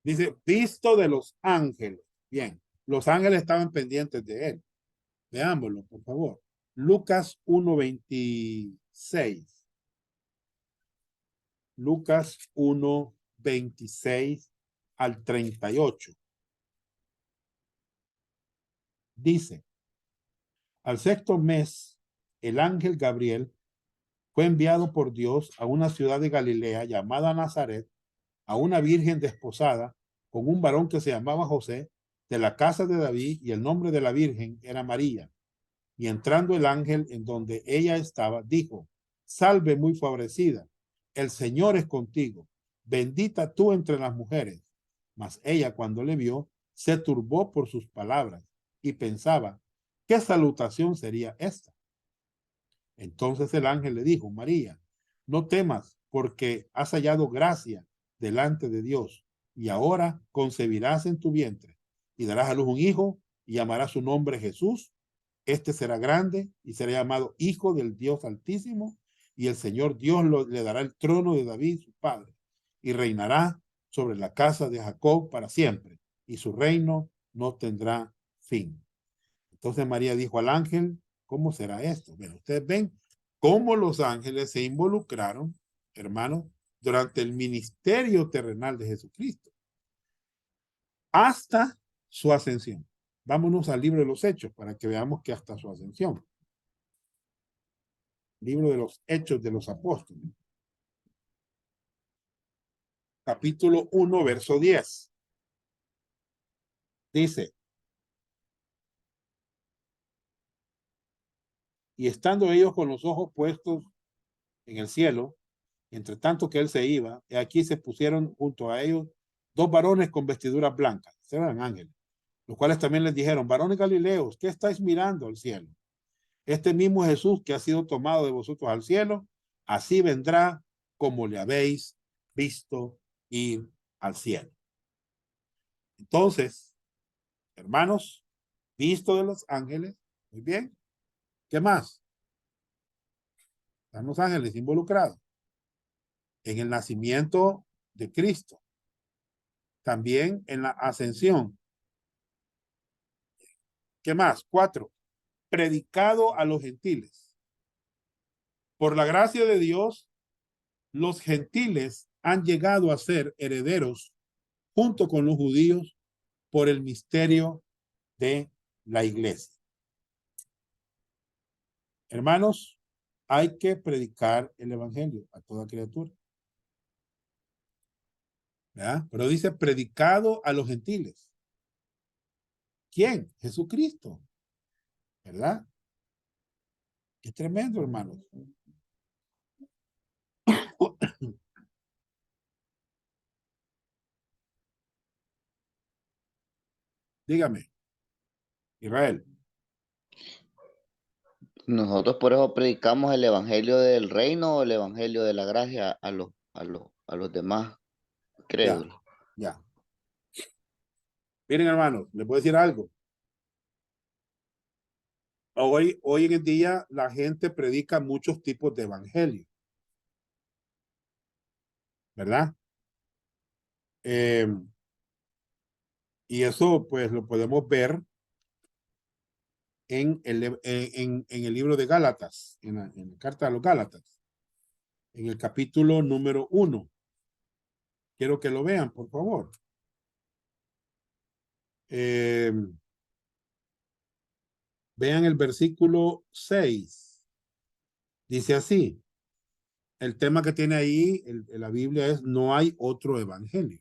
Dice, visto de los ángeles. Bien, los ángeles estaban pendientes de él. Veámoslo, por favor. Lucas 1:26. Lucas 1:26 al 38. Dice, al sexto mes, el ángel Gabriel fue enviado por Dios a una ciudad de Galilea llamada Nazaret, a una virgen desposada con un varón que se llamaba José, de la casa de David, y el nombre de la virgen era María. Y entrando el ángel en donde ella estaba, dijo, salve muy favorecida, el Señor es contigo, bendita tú entre las mujeres. Mas ella, cuando le vio, se turbó por sus palabras y pensaba, ¿qué salutación sería esta? Entonces el ángel le dijo, María, no temas, porque has hallado gracia delante de Dios, y ahora concebirás en tu vientre, y darás a luz un hijo, y llamarás su nombre Jesús. Este será grande y será llamado Hijo del Dios Altísimo, y el Señor Dios le dará el trono de David, su padre, y reinará sobre la casa de Jacob para siempre, y su reino no tendrá fin. Entonces María dijo al ángel, ¿cómo será esto? Bueno, ustedes ven cómo los ángeles se involucraron, hermanos, durante el ministerio terrenal de Jesucristo, hasta su ascensión. Vámonos al libro de los Hechos para que veamos que hasta su ascensión. Libro de los Hechos de los Apóstoles. Capítulo 1, verso 10. Dice, y estando ellos con los ojos puestos en el cielo, entre tanto que él se iba, y aquí se pusieron junto a ellos dos varones con vestiduras blancas, eran ángeles, los cuales también les dijeron, varones galileos, ¿qué estáis mirando al cielo? Este mismo Jesús que ha sido tomado de vosotros al cielo, así vendrá como le habéis visto ir al cielo. Entonces, hermanos, visto de los ángeles, muy bien. ¿Qué más? Están los ángeles involucrados en el nacimiento de Cristo, también en la ascensión. ¿Qué más? 4. Predicado a los gentiles. Por la gracia de Dios, los gentiles han llegado a ser herederos junto con los judíos por el misterio de la iglesia. Hermanos, hay que predicar el evangelio a toda criatura. ¿Verdad? Pero dice predicado a los gentiles. ¿Quién? Jesucristo. ¿Verdad? Qué tremendo, hermanos. Dígame, Israel. Nosotros por eso predicamos el evangelio del reino o el evangelio de la gracia a los demás crédulos. Ya. Miren, hermanos, les voy a decir algo. Hoy en el día la gente predica muchos tipos de evangelio. ¿Verdad? Y eso pues lo podemos ver en el libro de Gálatas, en la carta a los Gálatas, en el capítulo número 1. Quiero que lo vean, por favor. Vean el versículo 6. Dice así, el tema que tiene ahí la Biblia es no hay otro evangelio.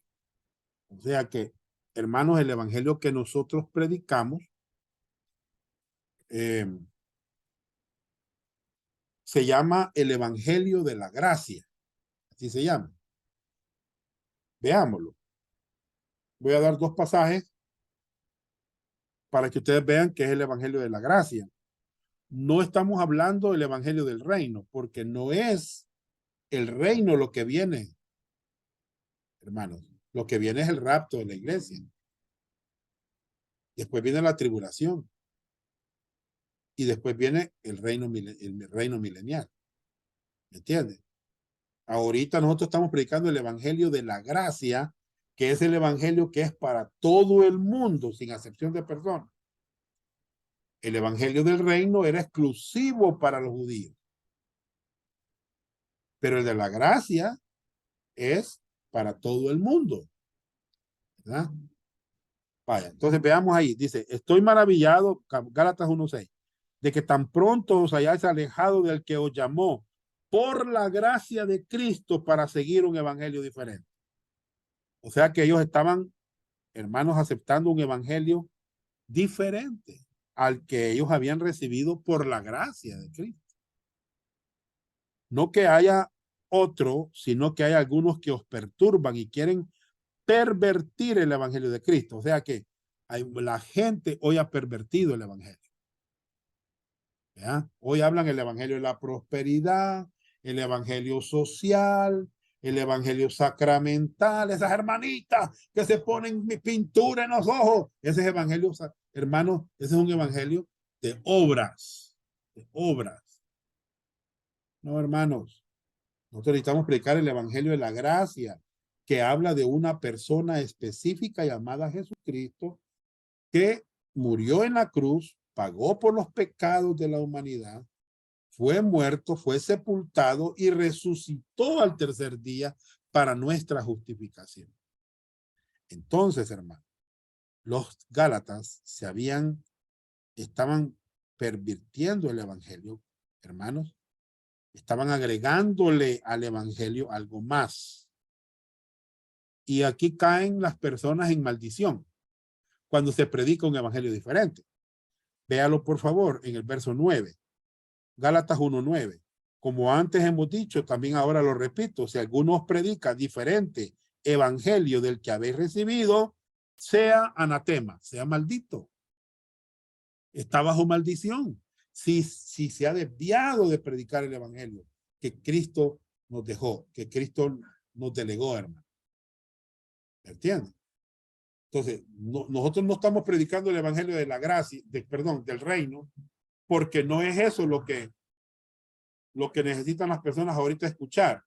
O sea que, hermanos, el evangelio que nosotros predicamos se llama el evangelio de la gracia. Así se llama. Veámoslo. Voy a dar dos pasajes para que ustedes vean qué es el evangelio de la gracia. no estamos hablando del evangelio del reino, porque no es el reino lo que viene, hermanos. Lo que viene es el rapto de la iglesia. Después viene la tribulación. Y después viene el reino milenial. ¿Me entiendes? Ahorita nosotros estamos predicando el evangelio de la gracia, que es el evangelio que es para todo el mundo, sin excepción de personas. El evangelio del reino era exclusivo para los judíos. Pero el de la gracia es para todo el mundo. ¿Verdad? Vaya, entonces veamos ahí. Dice, estoy maravillado, Gálatas 1:6, de que tan pronto os hayáis alejado del que os llamó por la gracia de Cristo para seguir un evangelio diferente. O sea que ellos estaban, hermanos, aceptando un evangelio diferente al que ellos habían recibido por la gracia de Cristo. No que haya otro, sino que hay algunos que os perturban y quieren pervertir el evangelio de Cristo. O sea que la gente hoy ha pervertido el evangelio. ¿Ya? Hoy hablan el evangelio de la prosperidad, el evangelio social, el evangelio sacramental, esas hermanitas que se ponen mi pintura en los ojos. Ese es evangelio, hermanos, ese es un evangelio de obras, de obras. No, hermanos, nosotros necesitamos predicar el evangelio de la gracia, que habla de una persona específica llamada Jesucristo, que murió en la cruz, pagó por los pecados de la humanidad, fue muerto, fue sepultado y resucitó al tercer día para nuestra justificación. Entonces, hermano, los Gálatas estaban pervirtiendo el evangelio, hermanos, estaban agregándole al evangelio algo más. Y aquí caen las personas en maldición cuando se predica un evangelio diferente. Véalo, por favor, en el verso 9. Gálatas 1:9. Como antes hemos dicho, también ahora lo repito, si alguno os predica diferente evangelio del que habéis recibido, sea anatema, sea maldito. Está bajo maldición. Si se ha desviado de predicar el evangelio que Cristo nos dejó, que Cristo nos delegó, hermano. ¿Me entiendes? Entonces, nosotros no estamos predicando el evangelio de la gracia, del reino, porque no es eso lo que necesitan las personas ahorita escuchar.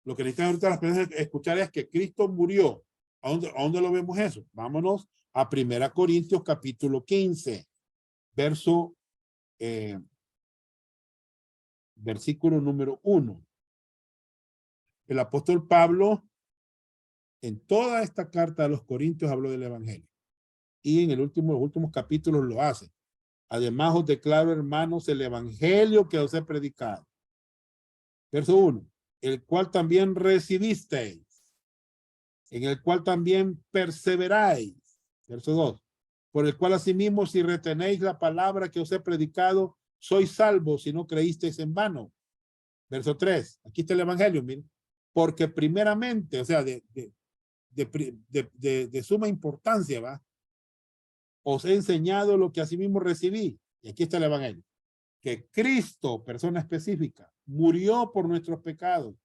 Lo que necesitan ahorita las personas escuchar es que Cristo murió. ¿A dónde lo vemos eso? Vámonos a 1 Corintios capítulo 15, versículo número 1. El apóstol Pablo, en toda esta carta a los Corintios, habló del evangelio. Y en los últimos capítulos lo hace. Además os declaro, hermanos, el evangelio que os he predicado. Verso 1. El cual también recibisteis, en el cual también perseveráis. Verso 2. Por el cual asimismo, si retenéis la palabra que os he predicado, sois salvos si no creísteis en vano. Verso 3. Aquí está el evangelio, miren. Porque primeramente, o sea, de suma importancia, ¿va? Os he enseñado lo que asimismo recibí. Y aquí está el evangelio. Que Cristo, persona específica, murió por nuestros pecados,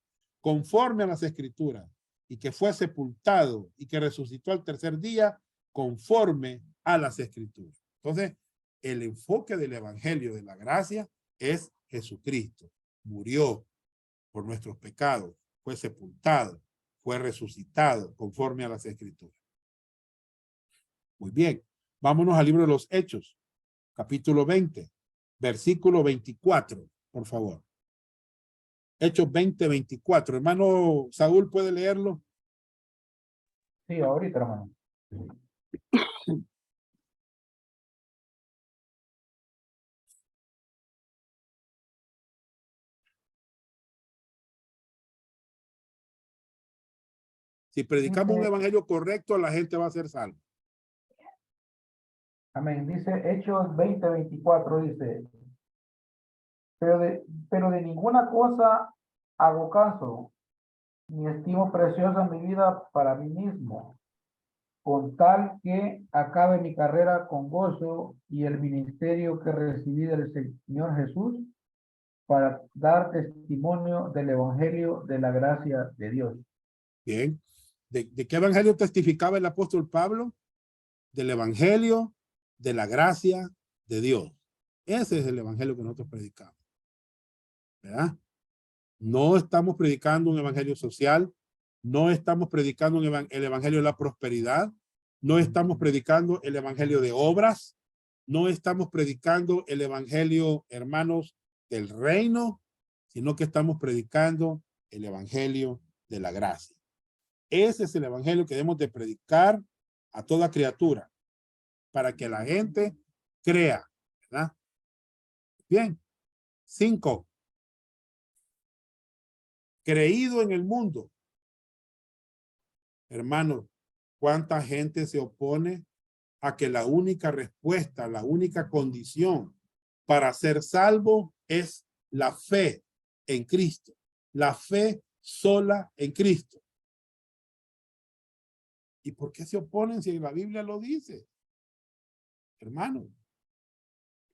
conforme a las escrituras, y que fue sepultado y que resucitó al tercer día, conforme a las escrituras. Entonces, el enfoque del evangelio de la gracia es Jesucristo. Murió por nuestros pecados, fue sepultado, fue resucitado, conforme a las escrituras. Muy bien, vámonos al libro de los Hechos, capítulo 20. Versículo 24, por favor. Hechos 20:24. Hermano Saúl, ¿puede leerlo? Sí, ahorita, hermano. Si predicamos un Dice, evangelio correcto, la gente va a ser salva. amén. Dice Hechos 20:24, dice, pero de ninguna cosa hago caso, ni estimo preciosa mi vida para mí mismo, con tal que acabe mi carrera con gozo y el ministerio que recibí del Señor Jesús para dar testimonio del evangelio de la gracia de Dios. Bien. ¿De qué evangelio testificaba el apóstol Pablo? Del evangelio de la gracia de Dios. Ese es el evangelio que nosotros predicamos. ¿Verdad? No estamos predicando un evangelio social, no estamos predicando el evangelio de la prosperidad, no estamos predicando el evangelio de obras, no estamos predicando el evangelio, hermanos, del reino, sino que estamos predicando el evangelio de la gracia. Ese es el evangelio que debemos de predicar a toda criatura para que la gente crea, ¿verdad? Bien. 5. Creído en el mundo. Hermano, ¿cuánta gente se opone a que la única respuesta, la única condición para ser salvo es la fe en Cristo? La fe sola en Cristo. ¿Y por qué se oponen si la Biblia lo dice? Hermano,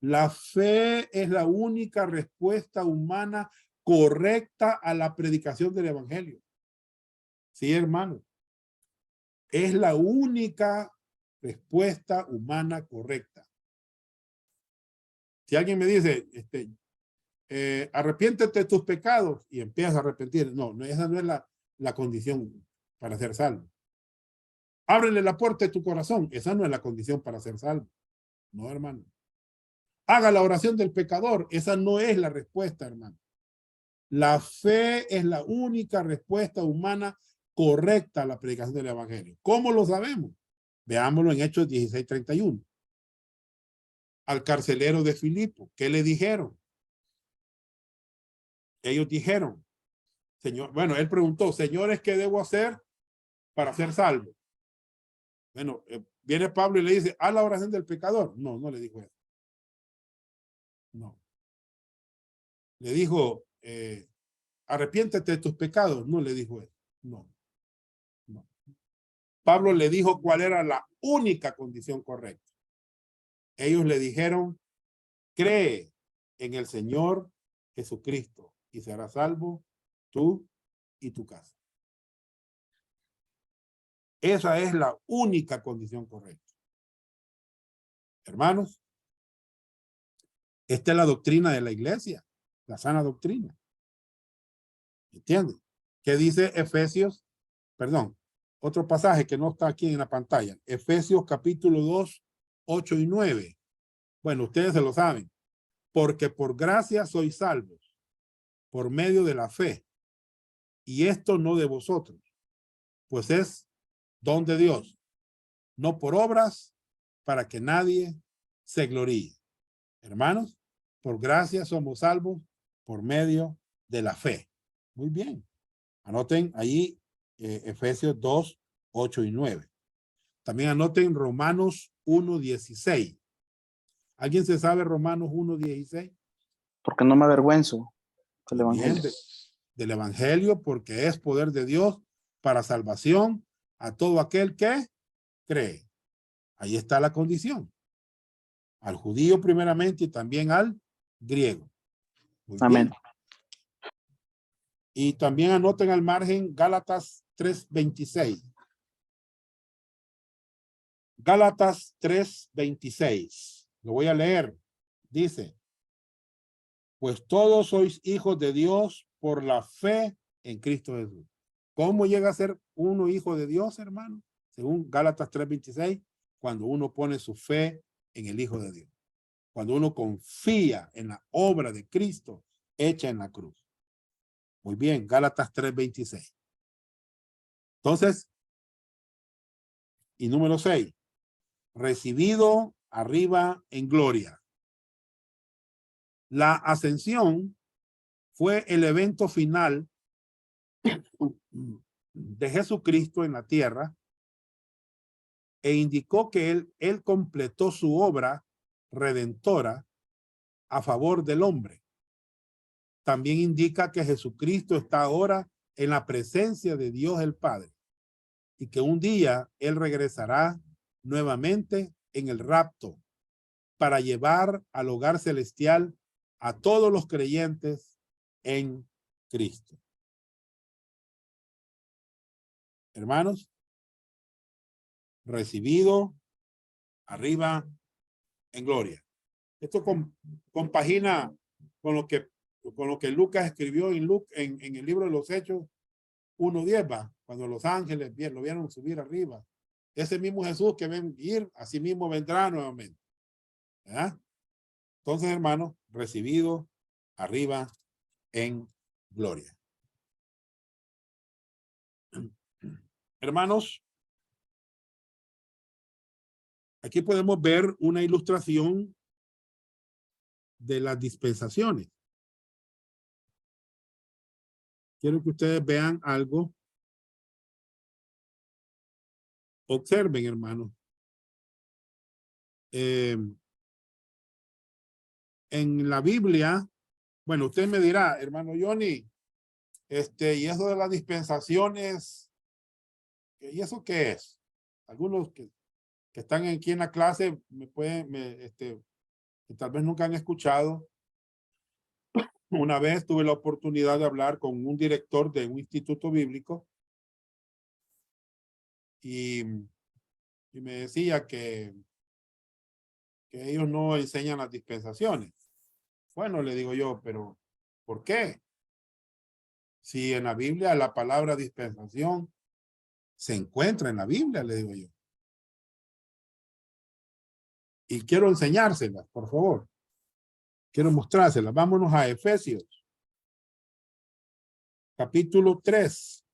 la fe es la única respuesta humana correcta a la predicación del evangelio. Sí, hermano. Es la única respuesta humana correcta. Si alguien me dice, arrepiéntete de tus pecados y empiezas a arrepentir. No, esa no es la condición para ser salvo. Ábrele la puerta de tu corazón. Esa no es la condición para ser salvo. No, hermano. Haga la oración del pecador. Esa no es la respuesta, hermano. La fe es la única respuesta humana correcta a la predicación del evangelio. ¿Cómo lo sabemos? Veámoslo en Hechos 16:31. Al carcelero de Filipo, ¿qué le dijeron? Ellos dijeron, Señor, bueno, él preguntó, señores, ¿qué debo hacer para ser salvo? Bueno, viene Pablo y le dice, ¿haz la oración del pecador? No, no le dijo eso. No. Le dijo, arrepiéntete de tus pecados. No le dijo eso. No. No. Pablo le dijo cuál era la única condición correcta. Ellos le dijeron, cree en el Señor Jesucristo y serás salvo tú y tu casa. Esa es la única condición correcta. Hermanos, esta es la doctrina de la iglesia, la sana doctrina. ¿Entienden? ¿Qué dice Efesios? Perdón, otro pasaje que no está aquí en la pantalla. Efesios capítulo 2, 8 y 9. Bueno, ustedes se lo saben. Porque por gracia sois salvos, por medio de la fe. Y esto no de vosotros, pues es don de Dios, no por obras, para que nadie se gloríe. Hermanos, por gracia somos salvos por medio de la fe. Muy bien. Anoten ahí Efesios 2, 8 y 9. También anoten Romanos 1, 16. ¿Alguien se sabe Romanos 1, 16? Porque no me avergüenzo del evangelio. Bien, del evangelio, porque es poder de Dios para salvación a todo aquel que cree. Ahí está la condición. Al judío primeramente y también al griego. Muy Amén. bien. Y también anoten al margen Gálatas 3:26. Gálatas 3:26. Lo voy a leer. Dice, pues todos sois hijos de Dios por la fe en Cristo Jesús. ¿Cómo llega a ser uno hijo de Dios, hermano? Según Gálatas 3:26, cuando uno pone su fe en el Hijo de Dios. Cuando uno confía en la obra de Cristo hecha en la cruz. Muy bien, Gálatas 3:26. Entonces, y número 6, recibido arriba en gloria. La ascensión fue el evento final de Jesucristo en la tierra e indicó que él completó su obra redentora a favor del hombre. También indica que Jesucristo está ahora en la presencia de Dios el Padre. y que un día Él regresará nuevamente en el rapto para llevar al hogar celestial a todos los creyentes en Cristo. Hermanos, recibido arriba en gloria. Esto compagina con lo que Lucas escribió en el libro de los Hechos 1:10, ¿va? Cuando los ángeles lo vieron subir arriba. Ese mismo Jesús que ven ir, así mismo vendrá nuevamente. ¿Verdad? Entonces, hermanos, recibido arriba en gloria. Hermanos, aquí podemos ver una ilustración de las dispensaciones. Quiero que ustedes vean algo. Observen, hermanos. En la Biblia, bueno, usted me dirá, hermano Johnny, y eso de las dispensaciones, ¿y eso qué es? Algunos que están aquí en la clase me pueden, que tal vez nunca han escuchado. Una vez tuve la oportunidad de hablar con un director de un instituto bíblico y me decía que ellos no enseñan las dispensaciones. Bueno, le digo yo, pero ¿por qué? Si en la Biblia la palabra dispensación se encuentra en la Biblia, le digo yo. Y quiero enseñárselas, por favor. Quiero mostrárselas. Vámonos a Efesios. Capítulo 3.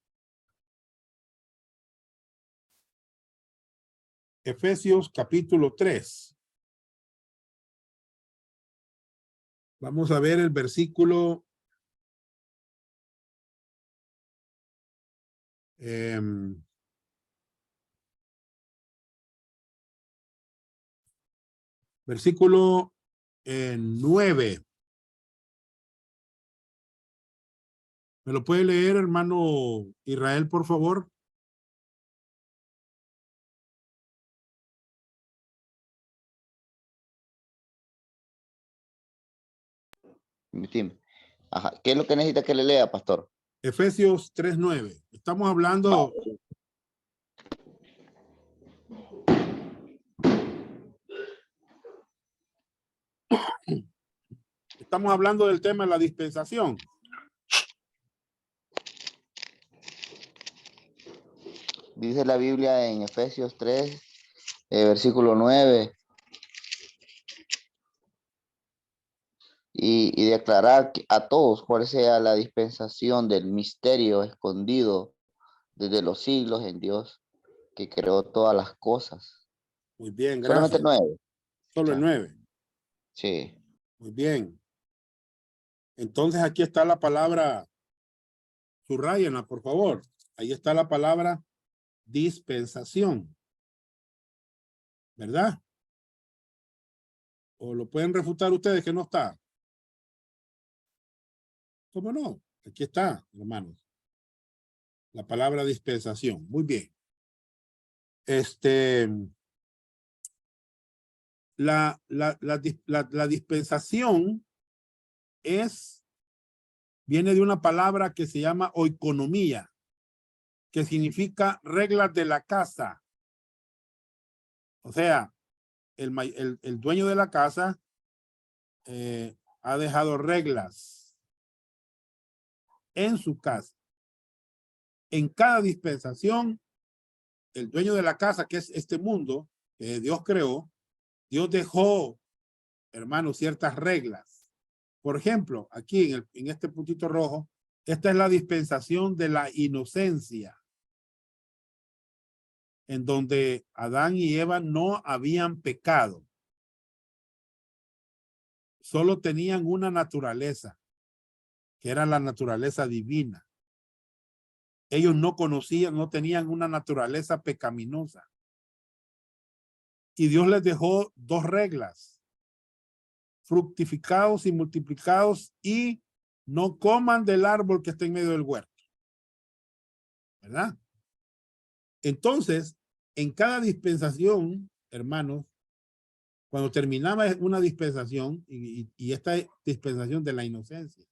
Efesios capítulo 3. Vamos a ver el versículo versículo 9. ¿Me lo puede leer, hermano Israel, por favor? Ajá. ¿Qué es lo que necesita que le lea, pastor? Efesios 3:9. Estamos hablando. Estamos hablando del tema de la dispensación. Dice la Biblia en Efesios 3, versículo 9. Y de aclarar a todos cuál sea la dispensación del misterio escondido desde los siglos en Dios, que creó todas las cosas. Muy bien, Solamente gracias. 9. Solo el 9. Sí. Muy bien. Entonces aquí está la palabra, subrayenla, por favor. Ahí está la palabra dispensación. ¿Verdad? ¿O lo pueden refutar ustedes que no está? ¿Cómo no? Aquí está, hermanos. La palabra dispensación. Muy bien. La dispensación viene de una palabra que se llama oikonomía, que significa reglas de la casa. O sea, el dueño de la casa ha dejado reglas en su casa. En cada dispensación, el dueño de la casa, que es este mundo que Dios creó, Dios dejó, hermanos, ciertas reglas. Por ejemplo, aquí en este puntito rojo, esta es la dispensación de la inocencia, en donde Adán y Eva no habían pecado. Solo tenían una naturaleza, que era la naturaleza divina. Ellos no conocían, no tenían una naturaleza pecaminosa. Y Dios les dejó dos reglas: fructificados y multiplicados, y no coman del árbol que está en medio del huerto. ¿Verdad? Entonces, en cada dispensación, hermanos, cuando terminaba una dispensación, y esta dispensación de la inocencia,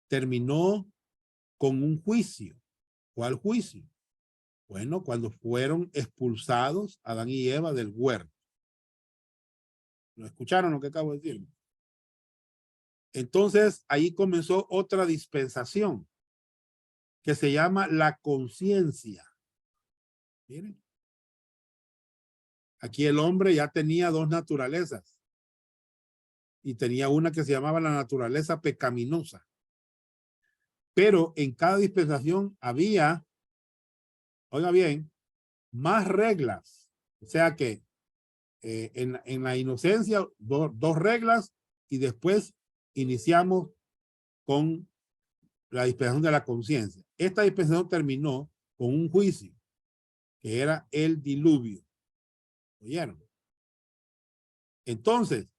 terminó con un juicio. ¿Cuál juicio? Bueno, cuando fueron expulsados Adán y Eva del huerto. ¿Lo escucharon lo que acabo de decir? Entonces, ahí comenzó otra dispensación que se llama la conciencia. Miren. Aquí el hombre ya tenía dos naturalezas. Y tenía una que se llamaba la naturaleza pecaminosa. Pero en cada dispensación había, oiga bien, más reglas. O sea que en la inocencia, dos reglas, y después iniciamos con la dispensación de la conciencia. Esta dispensación terminó con un juicio, que era el diluvio. ¿Oyeron? Entonces,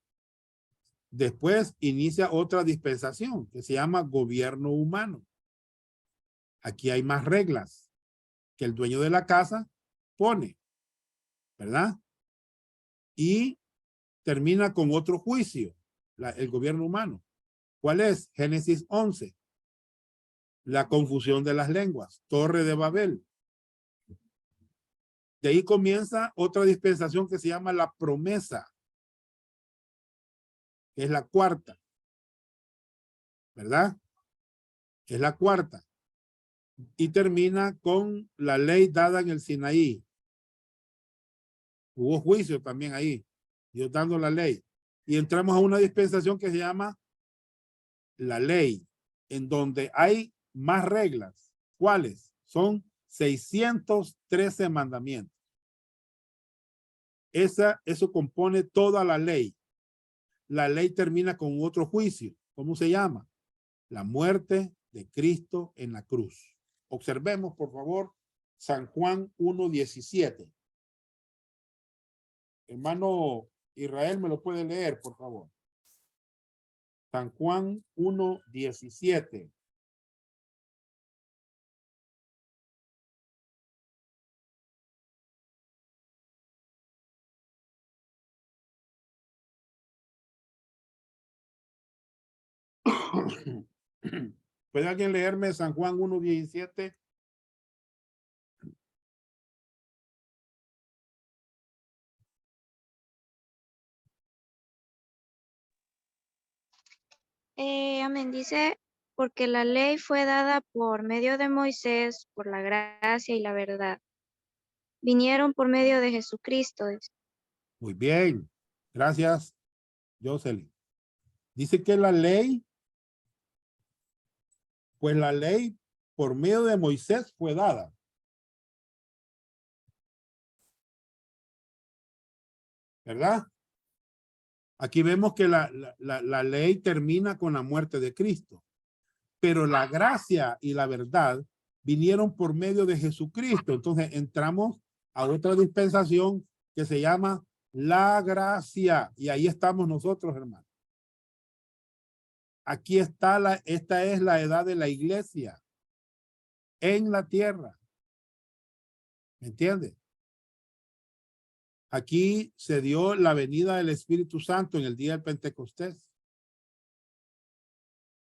después inicia otra dispensación que se llama gobierno humano. Aquí hay más reglas que el dueño de la casa pone, ¿verdad? Y termina con otro juicio, el gobierno humano. ¿Cuál es? Génesis 11. La confusión de las lenguas, Torre de Babel. De ahí comienza otra dispensación que se llama la promesa, que es la cuarta, ¿verdad? Es la cuarta. Y termina con la ley dada en el Sinaí. Hubo juicio también ahí, Dios dando la ley. Y entramos a una dispensación que se llama la ley, en donde hay más reglas. ¿Cuáles? Son 613 mandamientos. Eso compone toda la ley. La ley termina con otro juicio. ¿Cómo se llama? La muerte de Cristo en la cruz. Observemos, por favor, San Juan 1:17. Hermano Israel, ¿me lo puede leer, por favor? San Juan 1:17. ¿Puede alguien leerme San Juan 1:17? Amén. Dice, porque la ley fue dada por medio de Moisés, por la gracia y la verdad. Vinieron por medio de Jesucristo. Muy bien. Gracias, Jocelyn. Dice que la ley, pues la ley por medio de Moisés fue dada. ¿Verdad? Aquí vemos que la ley termina con la muerte de Cristo, pero la gracia y la verdad vinieron por medio de Jesucristo. Entonces entramos a otra dispensación que se llama la gracia, y ahí estamos nosotros, hermanos. Aquí está esta es la edad de la iglesia en la tierra. ¿Me entiende? Aquí se dio la venida del Espíritu Santo en el día del Pentecostés.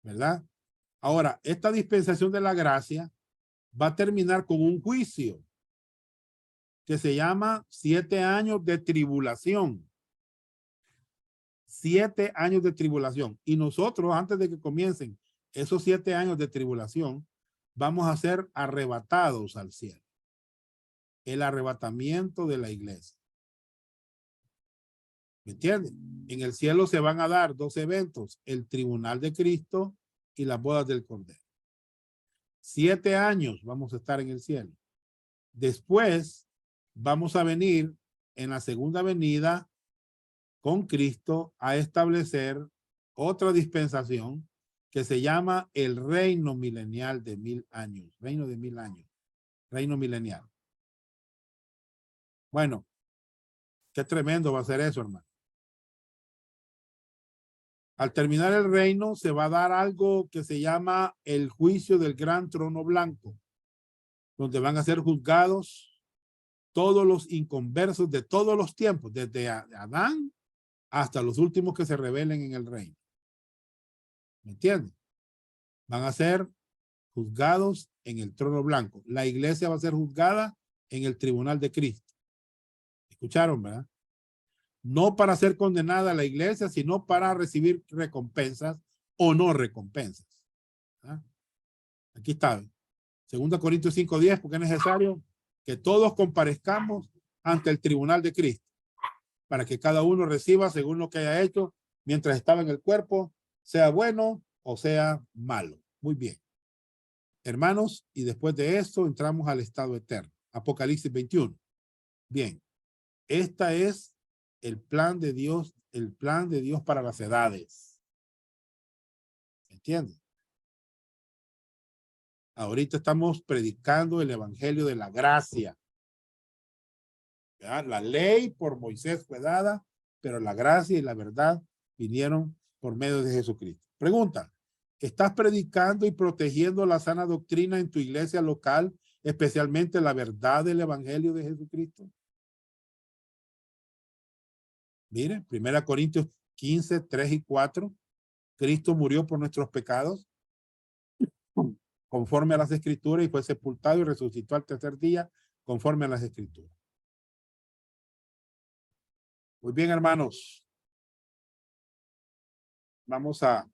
¿Verdad? Ahora, esta dispensación de la gracia va a terminar con un juicio que se llama 7 años de tribulación. 7 años de tribulación. Y nosotros, antes de que comiencen esos 7 años de tribulación, vamos a ser arrebatados al cielo. El arrebatamiento de la iglesia. ¿Me entienden? En el cielo se van a dar 2 eventos, el tribunal de Cristo y las bodas del Cordero. 7 años vamos a estar en el cielo. Después vamos a venir en la segunda venida con Cristo a establecer otra dispensación que se llama el reino milenial de 1000 años. Reino de 1000 años. Reino milenial. Bueno, qué tremendo va a ser eso, hermano. Al terminar el reino se va a dar algo que se llama el juicio del gran trono blanco, donde van a ser juzgados todos los inconversos de todos los tiempos, desde Adán hasta los últimos que se rebelen en el reino. ¿Me entienden? Van a ser juzgados en el trono blanco. La iglesia va a ser juzgada en el tribunal de Cristo. ¿Escucharon, verdad? No para ser condenada a la iglesia, sino para recibir recompensas o no recompensas. ¿Ah? Aquí está. 2 Corintios 5:10, porque es necesario que todos comparezcamos ante el tribunal de Cristo, para que cada uno reciba según lo que haya hecho mientras estaba en el cuerpo, sea bueno o sea malo. Muy bien. Hermanos, y después de esto entramos al estado eterno. Apocalipsis 21. Bien. Esta es el plan de Dios para las edades. ¿Entienden? Ahorita estamos predicando el evangelio de la gracia. ¿Verdad? La ley por Moisés fue dada, pero la gracia y la verdad vinieron por medio de Jesucristo. Pregunta, ¿estás predicando y protegiendo la sana doctrina en tu iglesia local, especialmente la verdad del evangelio de Jesucristo? Mire, 1 Corintios 15, 3 y 4. Cristo murió por nuestros pecados conforme a las escrituras y fue sepultado y resucitó al tercer día conforme a las escrituras. Muy bien, hermanos. Vamos a